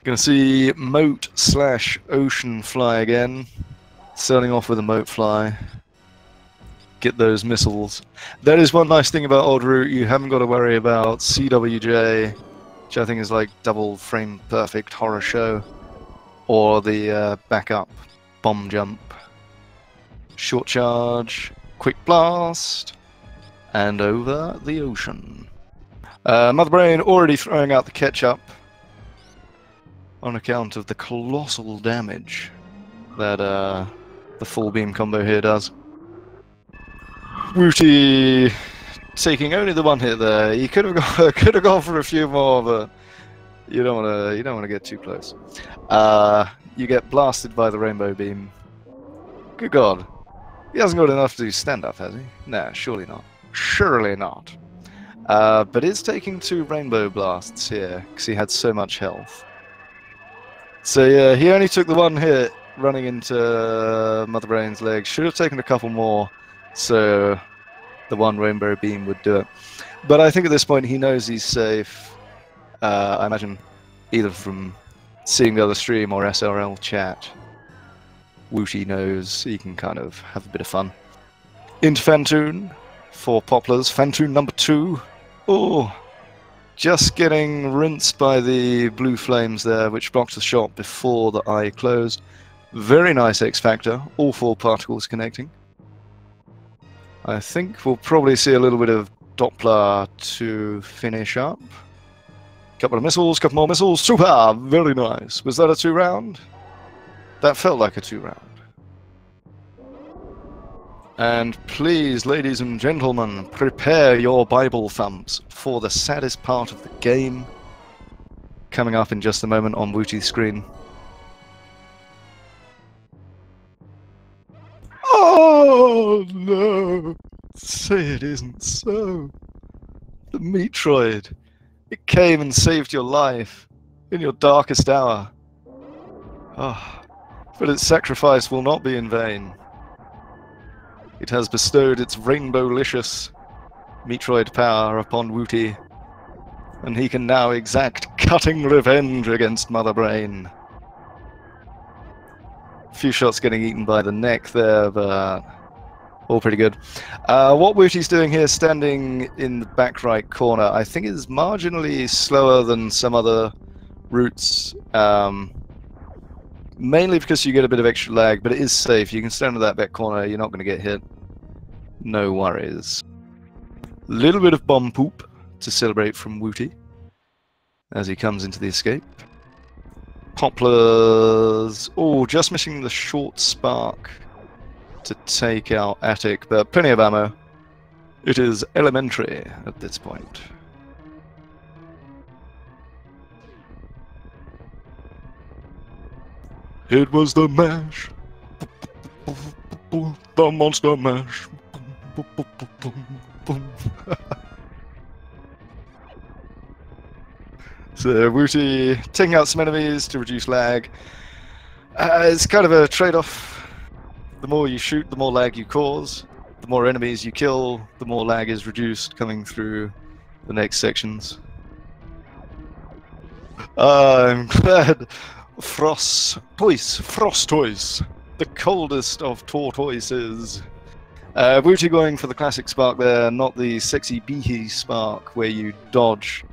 Speaker 1: Gonna see moat / ocean fly again. Starting off with a moat fly. Get those missiles. That is one nice thing about old route. You haven't got to worry about CWJ, which I think is like double frame perfect horror show, or the backup bomb jump. Short charge, quick blast, and over the ocean. Mother Brain already throwing out the ketchup on account of the colossal damage that the full beam combo here does. Whewty taking only the one hit there. He could have gone for a few more, but you don't want to get too close. You get blasted by the rainbow beam. Good God, he hasn't got enough to do stand up, has he? Nah, surely not. Surely not. But is taking 2 rainbow blasts here because he had so much health. So yeah, he only took the one hit running into Mother Brain's legs. Should have taken a couple more, so the one rainbow beam would do it. But I think at this point he knows he's safe. I imagine either from seeing the other stream or SRL chat, Whewty knows he can kind of have a bit of fun. Into Fantoon for Popplars. Fantoon number 2. Oh, just getting rinsed by the blue flames there, which blocked the shot before the eye closed. Very nice X Factor, all 4 particles connecting. I think we'll probably see a little bit of Doppler to finish up. Couple of missiles, couple more missiles. Super! Very nice. Was that a 2 round? That felt like a 2 round. And please, ladies and gentlemen, prepare your Bible thumps for the saddest part of the game. Coming up in just a moment on Whewty's screen. Oh no! Say it isn't so. The Metroid. It came and saved your life in your darkest hour. Oh, But its sacrifice will not be in vain. It has bestowed its rainbow-licious Metroid power upon Whewty, and he can now exact cutting revenge against Mother Brain. A few shots getting eaten by the neck there, but all pretty good. What Whewty's doing here, standing in the back right corner, I think is marginally slower than some other routes. Mainly because you get a bit of extra lag, but it is safe. You can stand in that back corner, you're not going to get hit. No worries. Little bit of bomb poop to celebrate from Whewty as he comes into the escape. Popplars. Oh, just missing the short spark to take out Attic, but plenty of ammo. It is elementary at this point. It was the mash. The monster mash. So Whewty taking out some enemies to reduce lag. It's kind of a trade-off. The more you shoot, the more lag you cause. The more enemies you kill, the more lag is reduced coming through the next sections. I'm glad Frost Toys, the coldest of tortoises. Whewty going for the classic spark there, not the sexy beehee spark where you dodge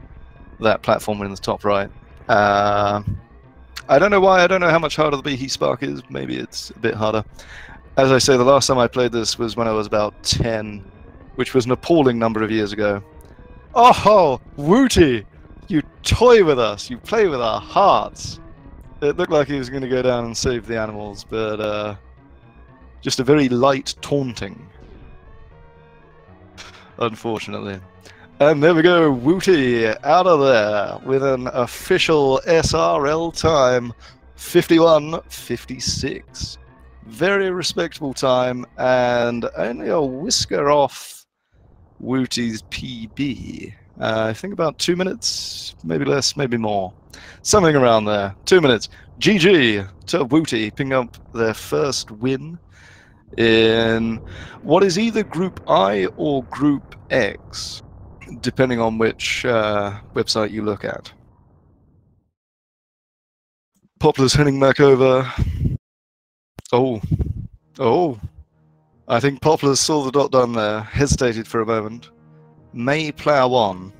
Speaker 1: that platform in the top right. I don't know why, I don't know how much harder the beehee spark is, maybe it's a bit harder. As I say, the last time I played this was when I was about 10, which was an appalling number of years ago. Oh, Whewty! You toy with us, you play with our hearts! It looked like he was going to go down and save the animals, but just a very light taunting. Unfortunately. And there we go, Whewty out of there with an official SRL time, 51:56. Very respectable time, and only a whisker off Whewty's PB. I think about 2 minutes, maybe less, maybe more. Something around there. 2 minutes. GG to Whewty, picking up their first win in what is either Group I or Group X, depending on which website you look at. Popplars heading back over. Oh. I think Popplars saw the dot done there, hesitated for a moment. May plow on.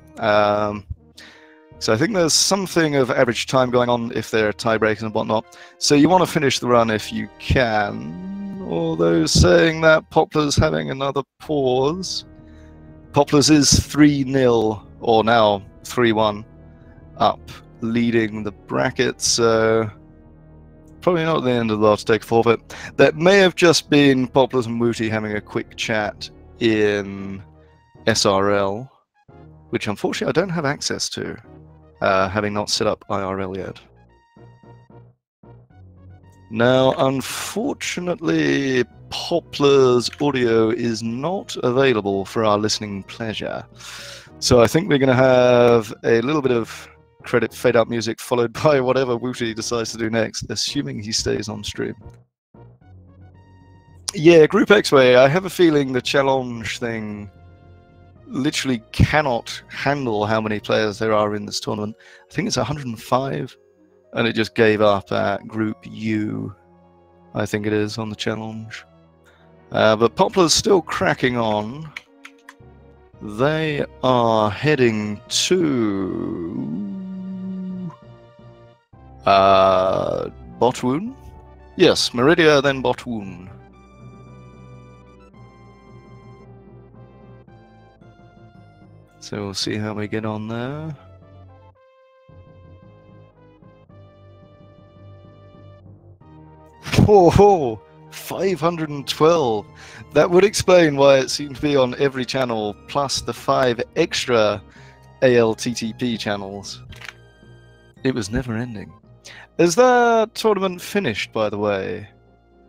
Speaker 1: So I think there's something of average time going on if there are tiebreakers and whatnot. So you want to finish the run if you can. Although saying that, Popplars having another pause. Popplars is 3-0, or now 3-1, up, leading the bracket, so probably not the end of the world to take a forfeit. That may have just been Popplars and Whewty having a quick chat in SRL, which unfortunately I don't have access to, having not set up IRL yet. Now, unfortunately, Popplars audio is not available for our listening pleasure. So I think we're going to have a little bit of credit fade-out music followed by whatever Whewty decides to do next, assuming he stays on stream. Yeah, Group X-Way, I have a feeling the challenge thing literally cannot handle how many players there are in this tournament. I think it's 105. And it just gave up at Group U, I think it is, on the challenge. But Popplars still cracking on. They are heading to Botwoon? Yes, Meridia, then Botwoon. So we'll see how we get on there. Oh, 512. That would explain why it seemed to be on every channel, plus the 5 extra ALTTP channels. It was never ending. Is that tournament finished, by the way?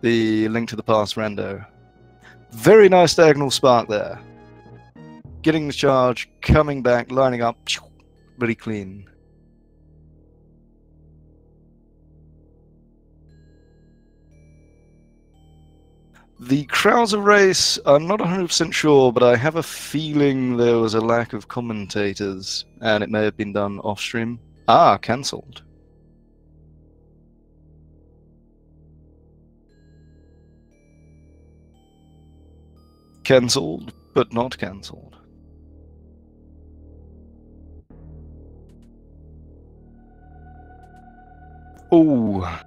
Speaker 1: The Link to the Past rando. Very nice diagonal spark there. Getting the charge, coming back, lining up, really clean. The Krauser race, I'm not 100% sure, but I have a feeling there was a lack of commentators, and it may have been done off-stream. Ah, cancelled. Cancelled, but not cancelled. Oh,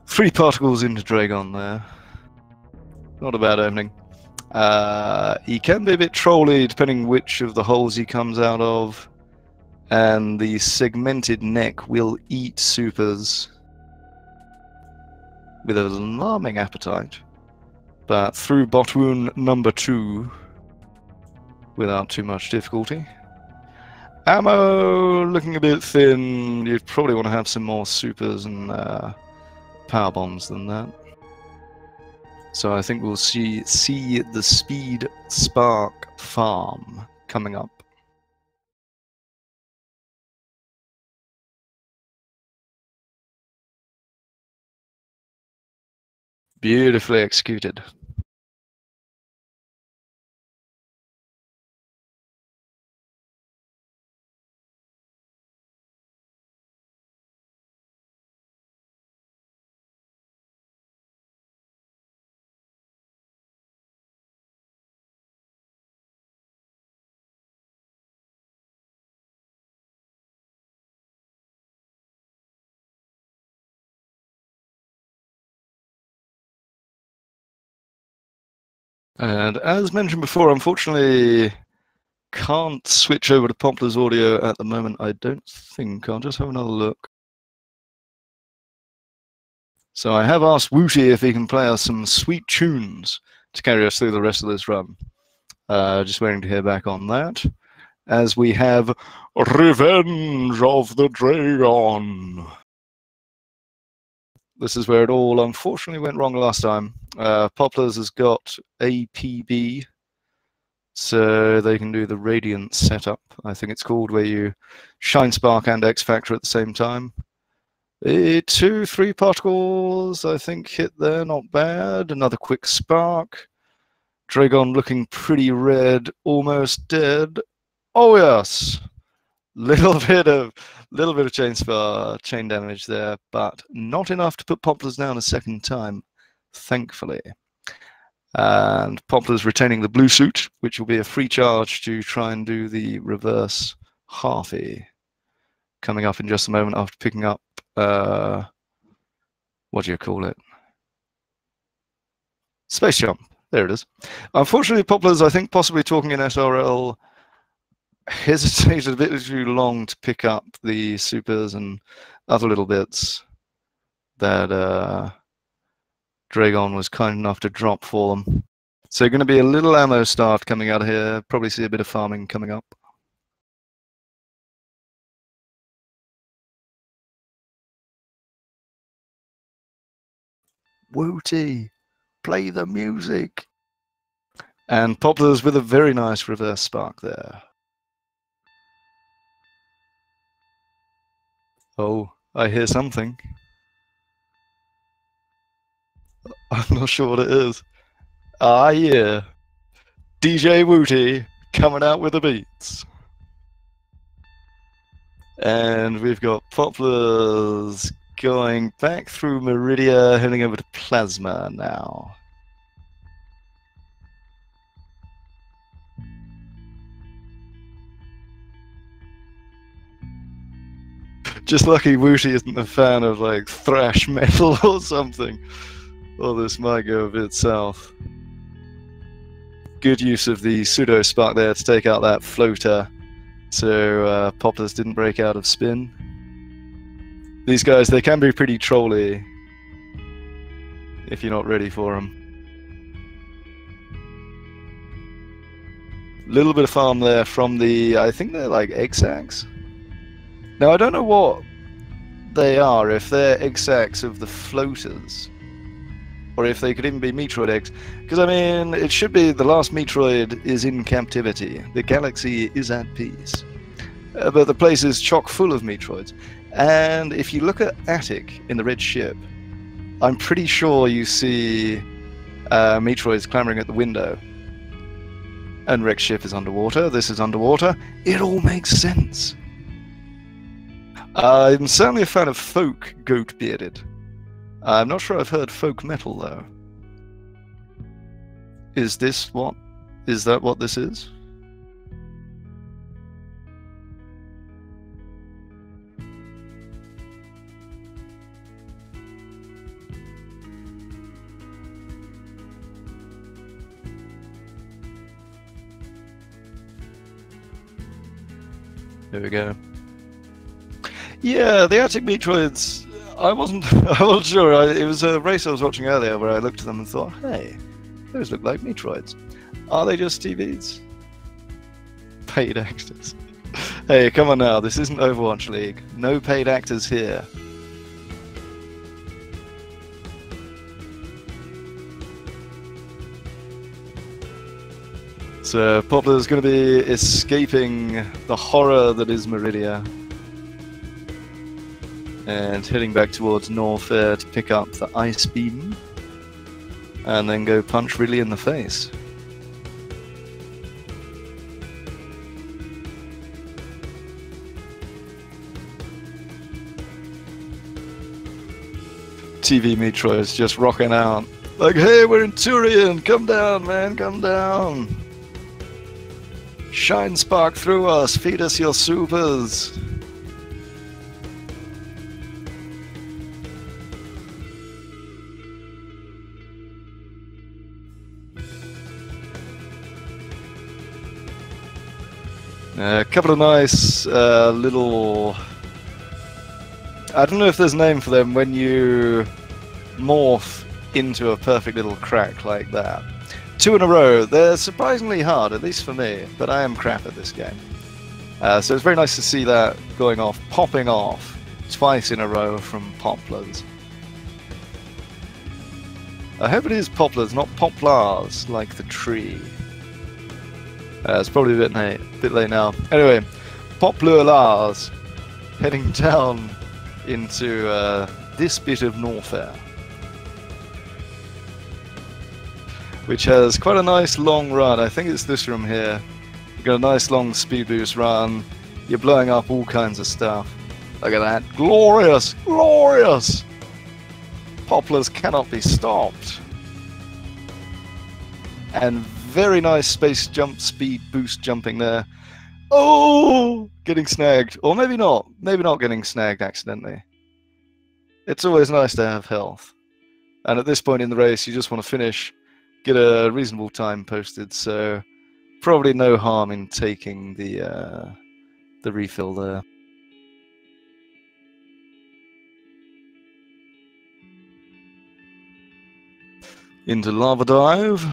Speaker 1: 3 particles into Dragon there. Not a bad opening. He can be a bit trolly depending which of the holes he comes out of, and the segmented neck will eat supers with an alarming appetite. But through bot wound number 2 without too much difficulty. Ammo looking a bit thin. You'd probably want to have some more supers and power bombs than that. So I think we'll see the Speed Spark farm coming up. Beautifully executed. And as mentioned before, unfortunately, can't switch over to Popplars audio at the moment, I don't think. I'll just have another look. So I have asked Whewty if he can play us some sweet tunes to carry us through the rest of this run. Just waiting to hear back on that. As we have Revenge of the Dragon. This is where it all unfortunately went wrong last time. Popplars has got APB, so they can do the Radiant setup, I think it's called, where you Shine Spark and X Factor at the same time. 2, 3 particles, I think, hit there, not bad. Another quick spark. Dragon looking pretty red, almost dead. Oh yes! Little bit of chain damage there, but not enough to put Popplars down a second time, thankfully. And Popplars retaining the blue suit, which will be a free charge to try and do the reverse halfie. Coming up in just a moment after picking up, what do you call it? Space jump. There it is. Unfortunately, Popplars, I think, possibly talking in SRL, hesitated a bit too long to pick up the supers and other little bits that Dragon was kind enough to drop for them. So going to be a little ammo start coming out of here. Probably see a bit of farming coming up. Whewty, play the music. And Popplars with a very nice reverse spark there. Oh, I hear something. I'm not sure what it is. Ah, yeah. DJ Whewty coming out with the beats. And we've got Popplars going back through Meridia, heading over to Plasma now. Just lucky Whewty isn't a fan of like thrash metal or something, or this might go a bit south. Good use of the pseudo spark there to take out that floater, so Popplars didn't break out of spin. These guys, they can be pretty trolly if you're not ready for them. Little bit of farm there from the, I think they're like egg sacs. Now I don't know what they are, if they're egg sacs of the floaters, or if they could even be Metroid eggs. Because I mean, it should be the last Metroid is in captivity. The galaxy is at peace. But the place is chock full of Metroids. And if you look at Attic in the red ship, I'm pretty sure you see Metroid's clambering at the window. And Rex's ship is underwater. This is underwater. It all makes sense. I'm certainly a fan of folk goat-bearded. I'm not sure I've heard folk metal, though. Is this what? Is that what this is? There we go. Yeah, the Attic Metroids, I wasn't sure. It was a race I was watching earlier where I looked at them and thought, hey, those look like Metroids. Are they just TVs? Paid actors. Hey, come on now, this isn't Overwatch League. No paid actors here. So Poplar's going to be escaping the horror that is Meridia and heading back towards Norfair to pick up the ice beam and then go punch Ridley in the face. TV Metroid's just rocking out like, hey, we're in Turian, come down, man, come down. Shine spark through us, feed us your supers. A couple of nice little... I don't know if there's a name for them when you morph into a perfect little crack like that. 2 in a row. They're surprisingly hard, at least for me, but I am crap at this game. So it's very nice to see that popping off twice in a row from Popplars. I hope it is Popplars, not Popplars, like the tree. It's probably a bit late now. Anyway, Popplars heading down into this bit of Norfair, which has quite a nice long run. I think it's this room here. You've got a nice long speed boost run. You're blowing up all kinds of stuff. Look at that. Glorious! Glorious! Popplars cannot be stopped. And very nice space jump speed boost jumping there. Oh! Getting snagged. Or maybe not. Maybe not getting snagged accidentally. It's always nice to have health. And at this point in the race, you just want to finish, get a reasonable time posted, so probably no harm in taking the refill there. Into lava dive.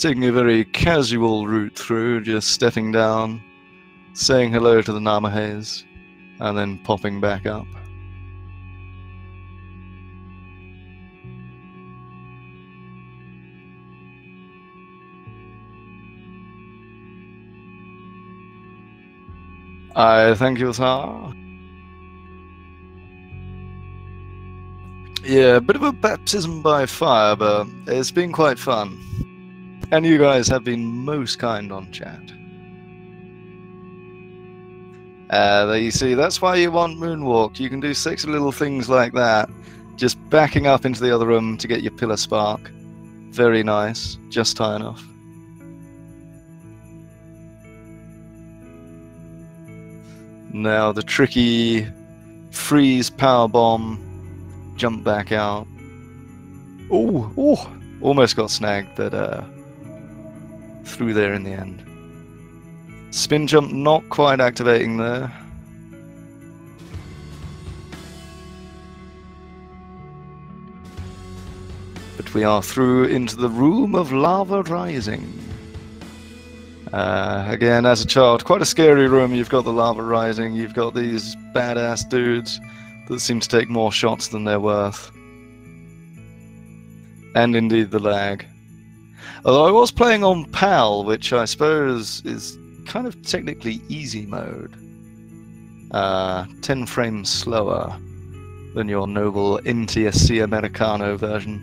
Speaker 1: Taking a very casual route through, just stepping down, saying hello to the Namahes, and then popping back up. I thank you, sir. Yeah, a bit of a baptism by fire, but it's been quite fun. And you guys have been most kind on chat. There you see, that's why you want Moonwalk. You can do sexy little things like that. Just backing up into the other room to get your pillar spark. Very nice, just high enough. Now the tricky freeze power bomb, jump back out. Oh, almost got snagged, but through there in the end. Spin jump not quite activating there. But we are through into the room of lava rising. Again, as a child, quite a scary room. You've got the lava rising, you've got these badass dudes that seem to take more shots than they're worth. And indeed the lag. Although I was playing on PAL, which I suppose is kind of technically easy mode. 10 frames slower. than your noble NTSC Americano version.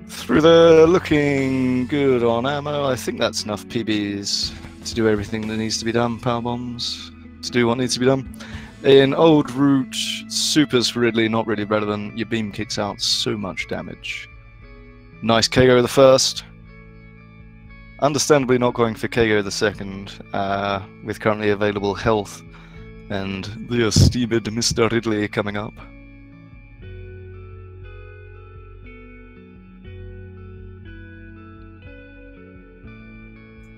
Speaker 1: Through there, looking good on ammo. I think that's enough PBs to do everything that needs to be done. Power bombs to do what needs to be done. In old route, supers for Ridley, not really relevant. Your beam kicks out so much damage. Nice Kago the first. Understandably not going for Kago the second, with currently available health and the esteemed Mr. Ridley coming up.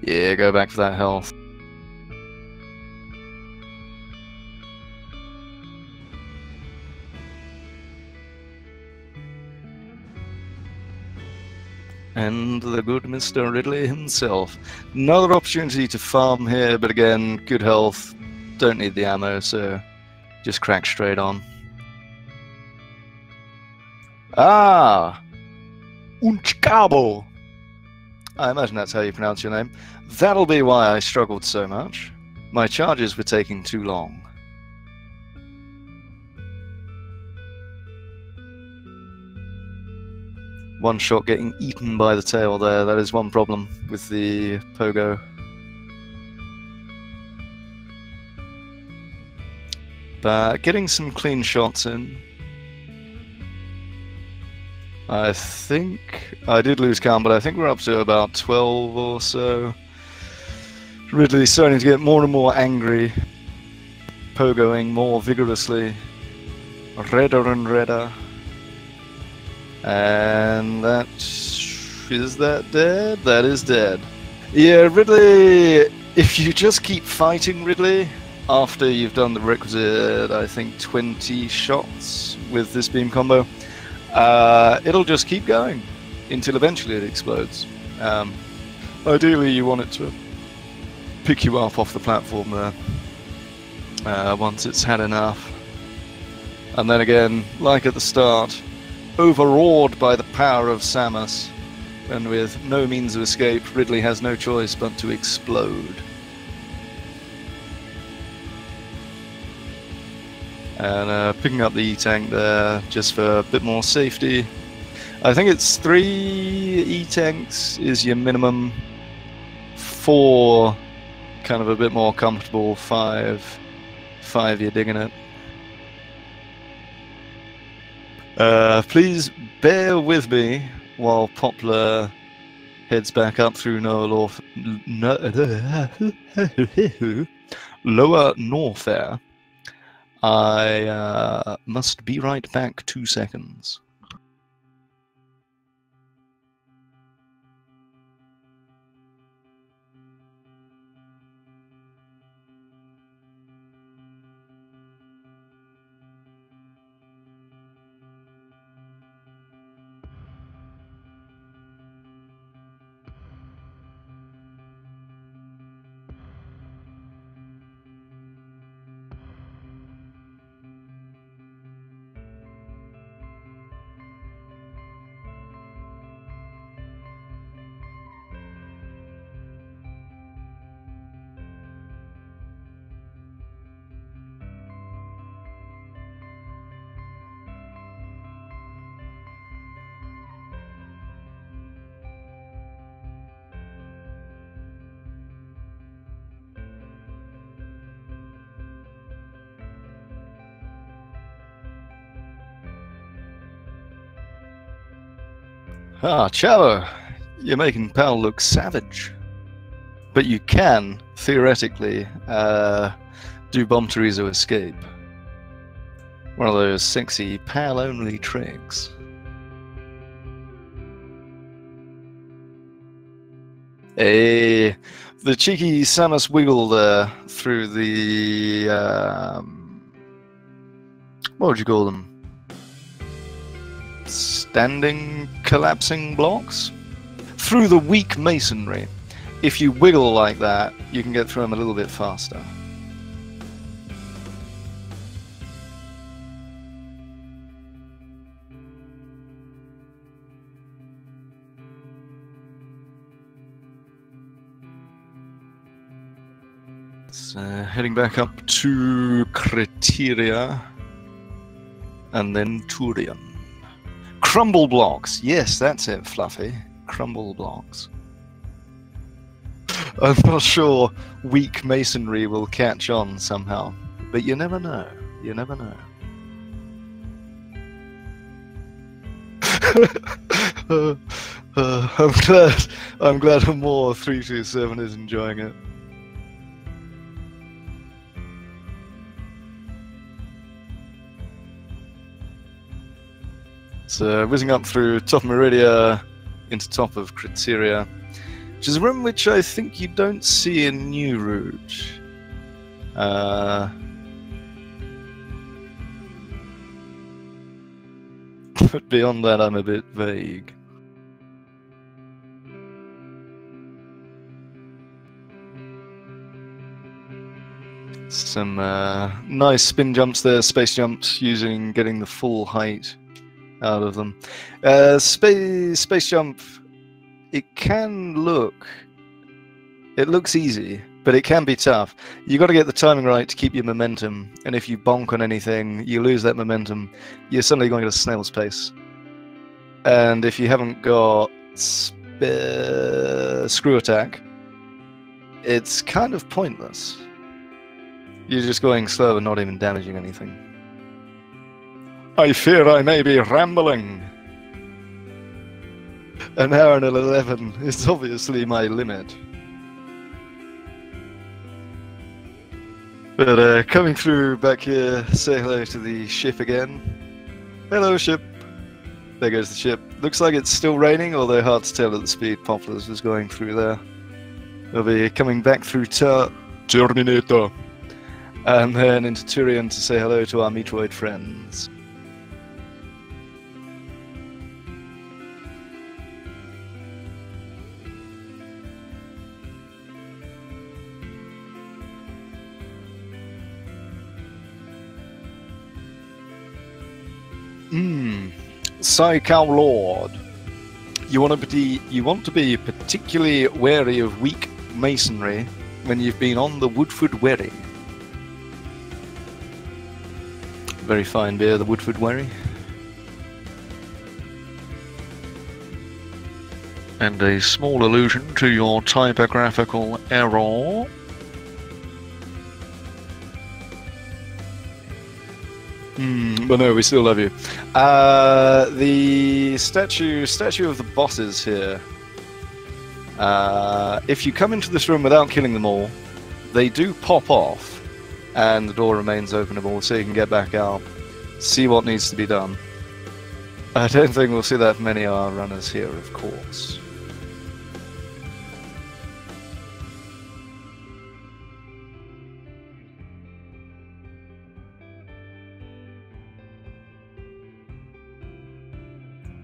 Speaker 1: Yeah, go back for that health. And the good Mr. Ridley himself. Another opportunity to farm here, but again, good health. Don't need the ammo, so just crack straight on. Ah! Unchcabo! I imagine that's how you pronounce your name. That'll be why I struggled so much. My charges were taking too long. One shot getting eaten by the tail there, that is one problem with the Pogo. But getting some clean shots in. I think I did lose count, but I think we're up to about 12 or so. Ridley's starting to get more and more angry, pogoing more vigorously, redder and redder. And that is that dead? That is dead. Yeah, Ridley, if you just keep fighting Ridley after you've done the requisite, I think 20 shots with this beam combo, it'll just keep going until eventually it explodes. Ideally you want it to pick you up off the platform there once it's had enough. And then again, like at the start, overawed by the power of Samus, and with no means of escape, Ridley has no choice but to explode. And picking up the E-Tank there, just for a bit more safety. I think it's 3 E-Tanks is your minimum, 4 kind of a bit more comfortable, 5 you're digging it. Please bear with me while Poplar heads back up through Lower Norfair. I must be right back 2 seconds. Ah, Chavo, you're making Pal look savage. But you can, theoretically, do Bomb Teresa Escape. One of those sexy Pal-only tricks. The cheeky Samus wiggle there through the... what would you call them? Standing collapsing blocks? Through the weak masonry. If you wiggle like that, you can get through them a little bit faster. So heading back up to Criteria and then Turian. Crumble blocks. Yes, that's it, Fluffy. Crumble blocks. I'm not sure weak masonry will catch on somehow, but you never know. You never know. I'm glad more 327 is enjoying it. So whizzing up through top of Meridia into top of Criteria, which is a room which I think you don't see in New Route. But beyond that, I'm a bit vague. Some nice spin jumps there, space jumps, getting the full height out of them. Space jump, it looks easy, but it can be tough. You got to get the timing right to keep your momentum, and if you bonk on anything, you lose that momentum. You're suddenly going at a snail's pace, and if you haven't got screw attack, it's kind of pointless. You're just going slow and not even damaging anything. I fear I may be rambling. An hour and 11 is obviously my limit. But coming through back here, say hello to the ship again. Hello, ship. There goes the ship. Looks like it's still raining, although hard to tell at the speed Popplars was going through there. We'll be coming back through Terminator. And then into Turian to say hello to our Metroid friends. Psychow Lord. You want to be particularly wary of weak masonry when you've been on the Woodford Wherry. Very fine beer, the Woodford Wherry. And a small allusion to your typographical error. But no, we still love you. The statue of the bosses here. If you come into this room without killing them all, they do pop off. And the door remains openable, so you can get back out, see what needs to be done. I don't think we'll see that many R runners here, of course.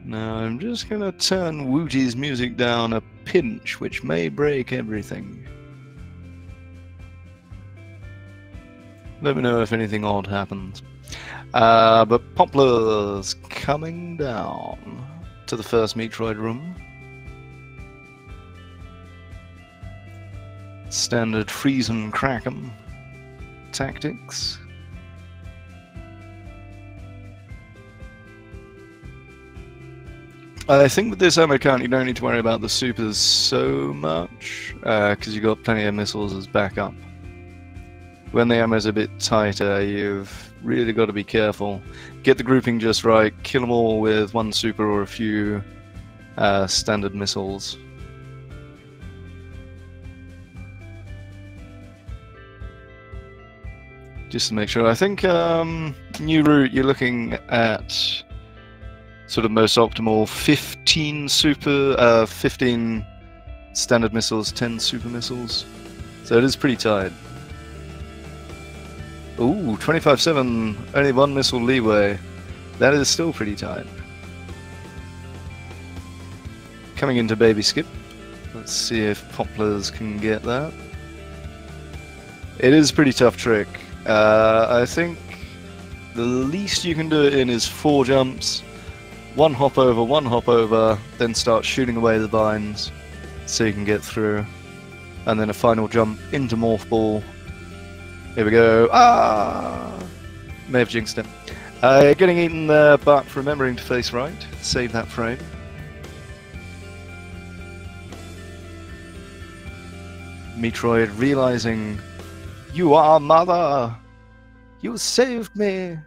Speaker 1: Now I'm just gonna turn Whewty's music down a pinch, which may break everything. Let me know if anything odd happens. But Popplars coming down to the first Metroid room. Standard freeze and crack 'em tactics. I think with this ammo count you don't need to worry about the supers so much, because you've got plenty of missiles as backup. When the ammo's a bit tighter, you've really got to be careful. Get the grouping just right, kill them all with one super or a few standard missiles. Just to make sure. I think New Route, you're looking at sort of most optimal 15 standard missiles, 10 super missiles. So it is pretty tight. Ooh, 25-7, only one missile leeway. That is still pretty tight. Coming into Baby Skip. Let's see if Popplars can get that. It is a pretty tough trick. I think the least you can do it in is 4 jumps. One hop over, then start shooting away the vines so you can get through. And then a final jump into Morph Ball, Here we go. Ah! May have jinxed him. Getting eaten there, but remembering to face right. Save that frame. Metroid realizing, you are mother! You saved me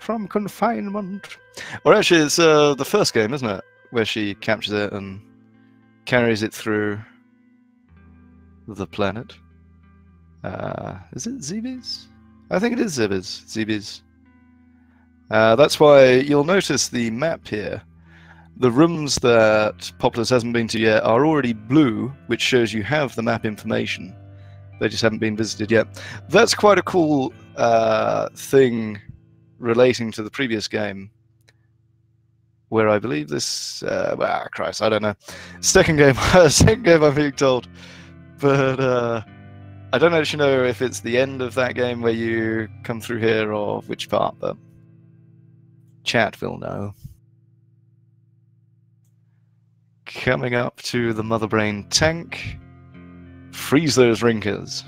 Speaker 1: from confinement. Or actually, it's the first game, isn't it? Where she captures it and carries it through the planet. Is it Zebes? I think it is Zebes. That's why you'll notice the map here. The rooms that Popplars hasn't been to yet are already blue, which shows you have the map information. They just haven't been visited yet. That's quite a cool thing relating to the previous game, where I believe this... Christ, I don't know. Second game I'm being told. But I don't actually know if it's the end of that game where you come through here or which part, but chat will know. Coming up to the Mother Brain tank. Freeze those rinkers.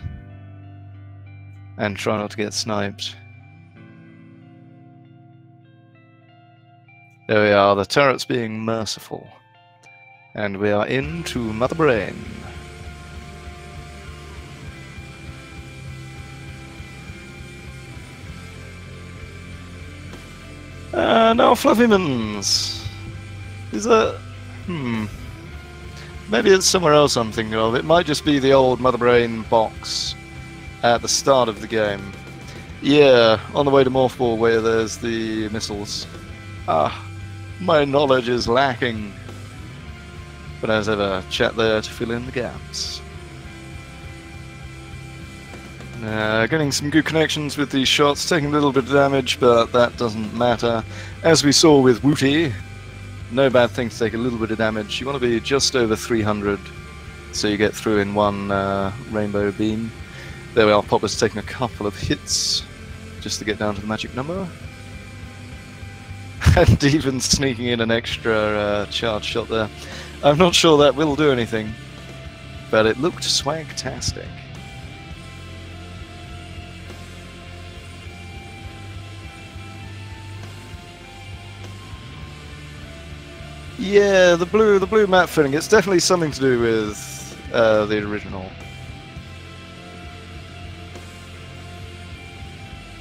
Speaker 1: And try not to get sniped. There we are, the turret's being merciful. And we are into Mother Brain. Now Fluffymans. Is that... Maybe it's somewhere else I'm thinking of. It might just be the old Mother Brain box at the start of the game. Yeah, on the way to Morph Ball where there's the missiles. My knowledge is lacking. But as ever, chat there to fill in the gaps. Getting some good connections with these shots, taking a little bit of damage, but that doesn't matter. As we saw with Whewty, no bad thing to take a little bit of damage. You want to be just over 300, so you get through in one rainbow beam. There we are, Popplars taking a couple of hits, just to get down to the magic number. And even sneaking in an extra charge shot there. I'm not sure that will do anything, but it looked swagtastic. Yeah, the blue map filling, it's definitely something to do with the original.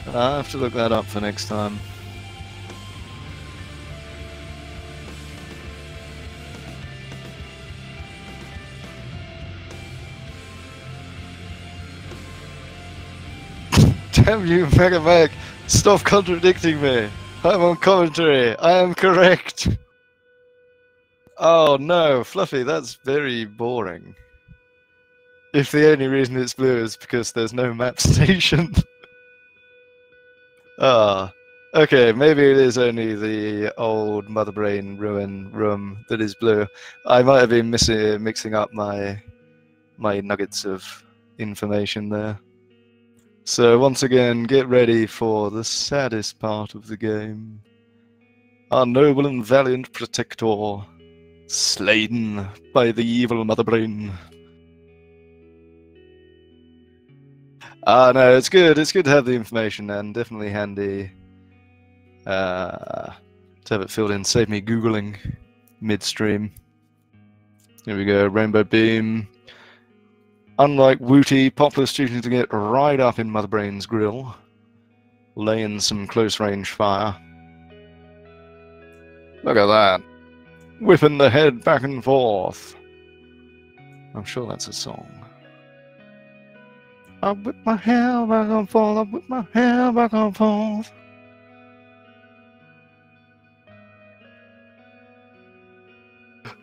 Speaker 1: I'll have to look that up for next time. Damn you, Mega Mag! Stop contradicting me! I'm on commentary, I am correct! Oh no, Fluffy, that's very boring. If the only reason it's blue is because there's no map station. Okay, maybe it is only the old Mother Brain ruin room that is blue. I might have been mixing up my nuggets of information there. So once again, get ready for the saddest part of the game. Our noble and valiant protector, slain by the evil Mother Brain. No, it's good to have the information, and definitely handy to have it filled in. Save me Googling midstream. Here we go, Rainbow Beam. Unlike Whewty, Popplars choosing to get right up in Mother Brain's grill, laying some close range fire. Look at that. Whipping the head back and forth. I'm sure that's a song. I whip my hair back and forth, I whip my hair back and forth.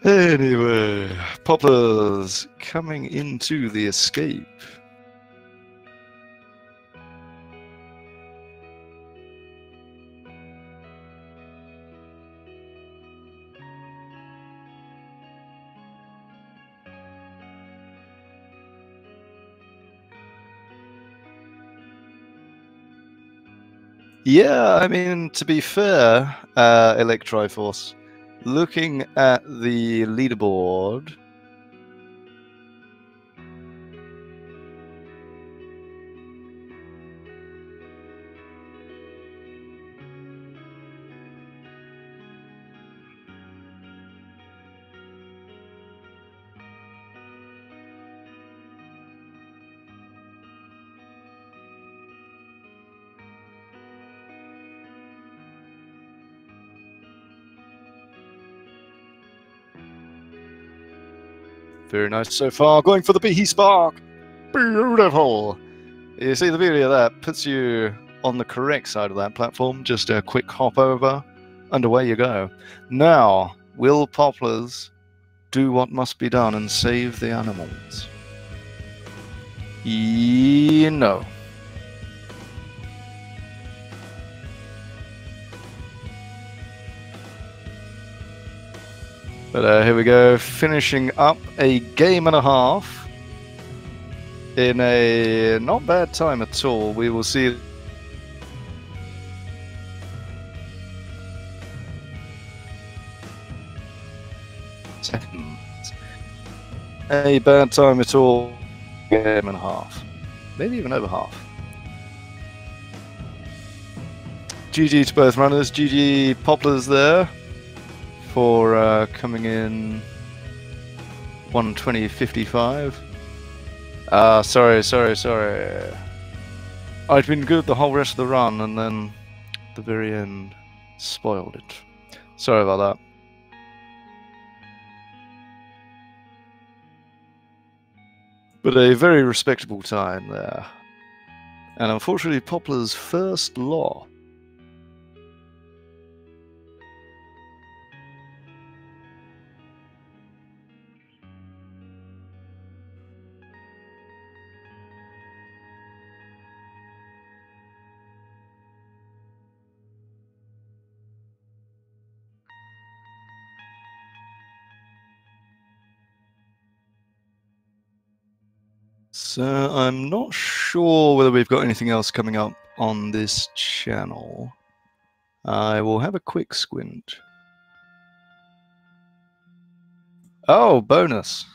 Speaker 1: Anyway, Popplars coming into the escape. Yeah, I mean, to be fair, Electriforce, looking at the leaderboard, Very nice so far. Going for the Behe Spark. Beautiful. You see the beauty of that? Puts you on the correct side of that platform. Just a quick hop over. And away you go. Now, will Popplars do what must be done and save the animals? No. But here we go, finishing up a game and a half in a not bad time at all. We will see seconds. A bad time at all. Game and a half, maybe even over half. GG to both runners. GG Popplars there for coming in 120.55. Sorry. I'd been good the whole rest of the run, and then the very end spoiled it. Sorry about that. But a very respectable time there. And unfortunately, Popplars' first law. So I'm not sure whether we've got anything else coming up on this channel. I will have a quick squint. Oh, bonus.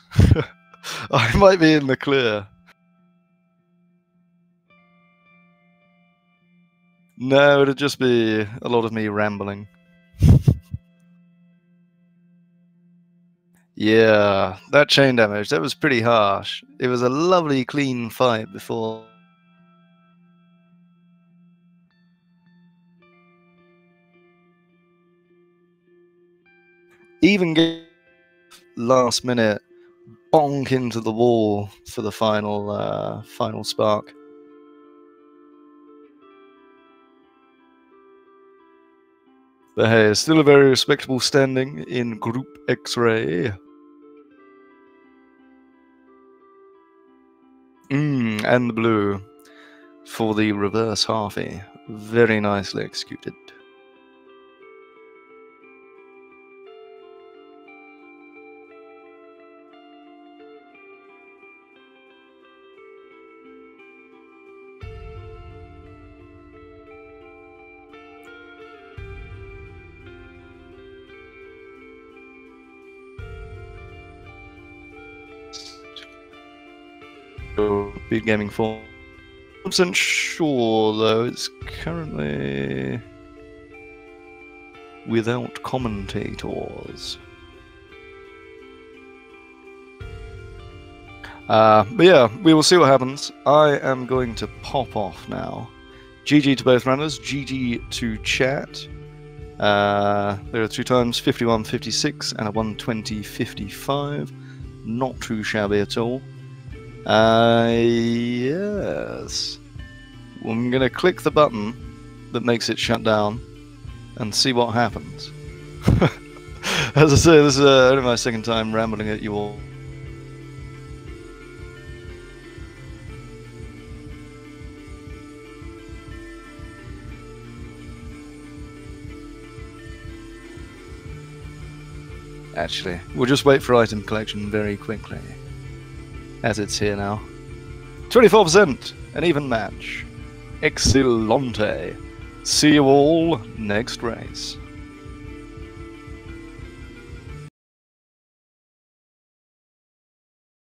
Speaker 1: I might be in the clear. No, it'd just be a lot of me rambling. Yeah, that chain damage, that was pretty harsh. It was a lovely clean fight before. Even get last minute bonk into the wall for the final final spark. But hey, still a very respectable standing in Group X-Ray. And the blue for the reverse halfie. Very nicely executed. Big gaming form. 100% sure though, it's currently without commentators. But yeah, we will see what happens. I am going to pop off now. GG to both runners, GG to chat. There are 2 times 51.56 and a 120.55. Not too shabby at all. Yes. I'm gonna click the button that makes it shut down and see what happens. As I say, this is only my second time rambling at you all. Actually, we'll just wait for item collection very quickly, as it's here now. 24%, an even match. Excellente. See you all next race.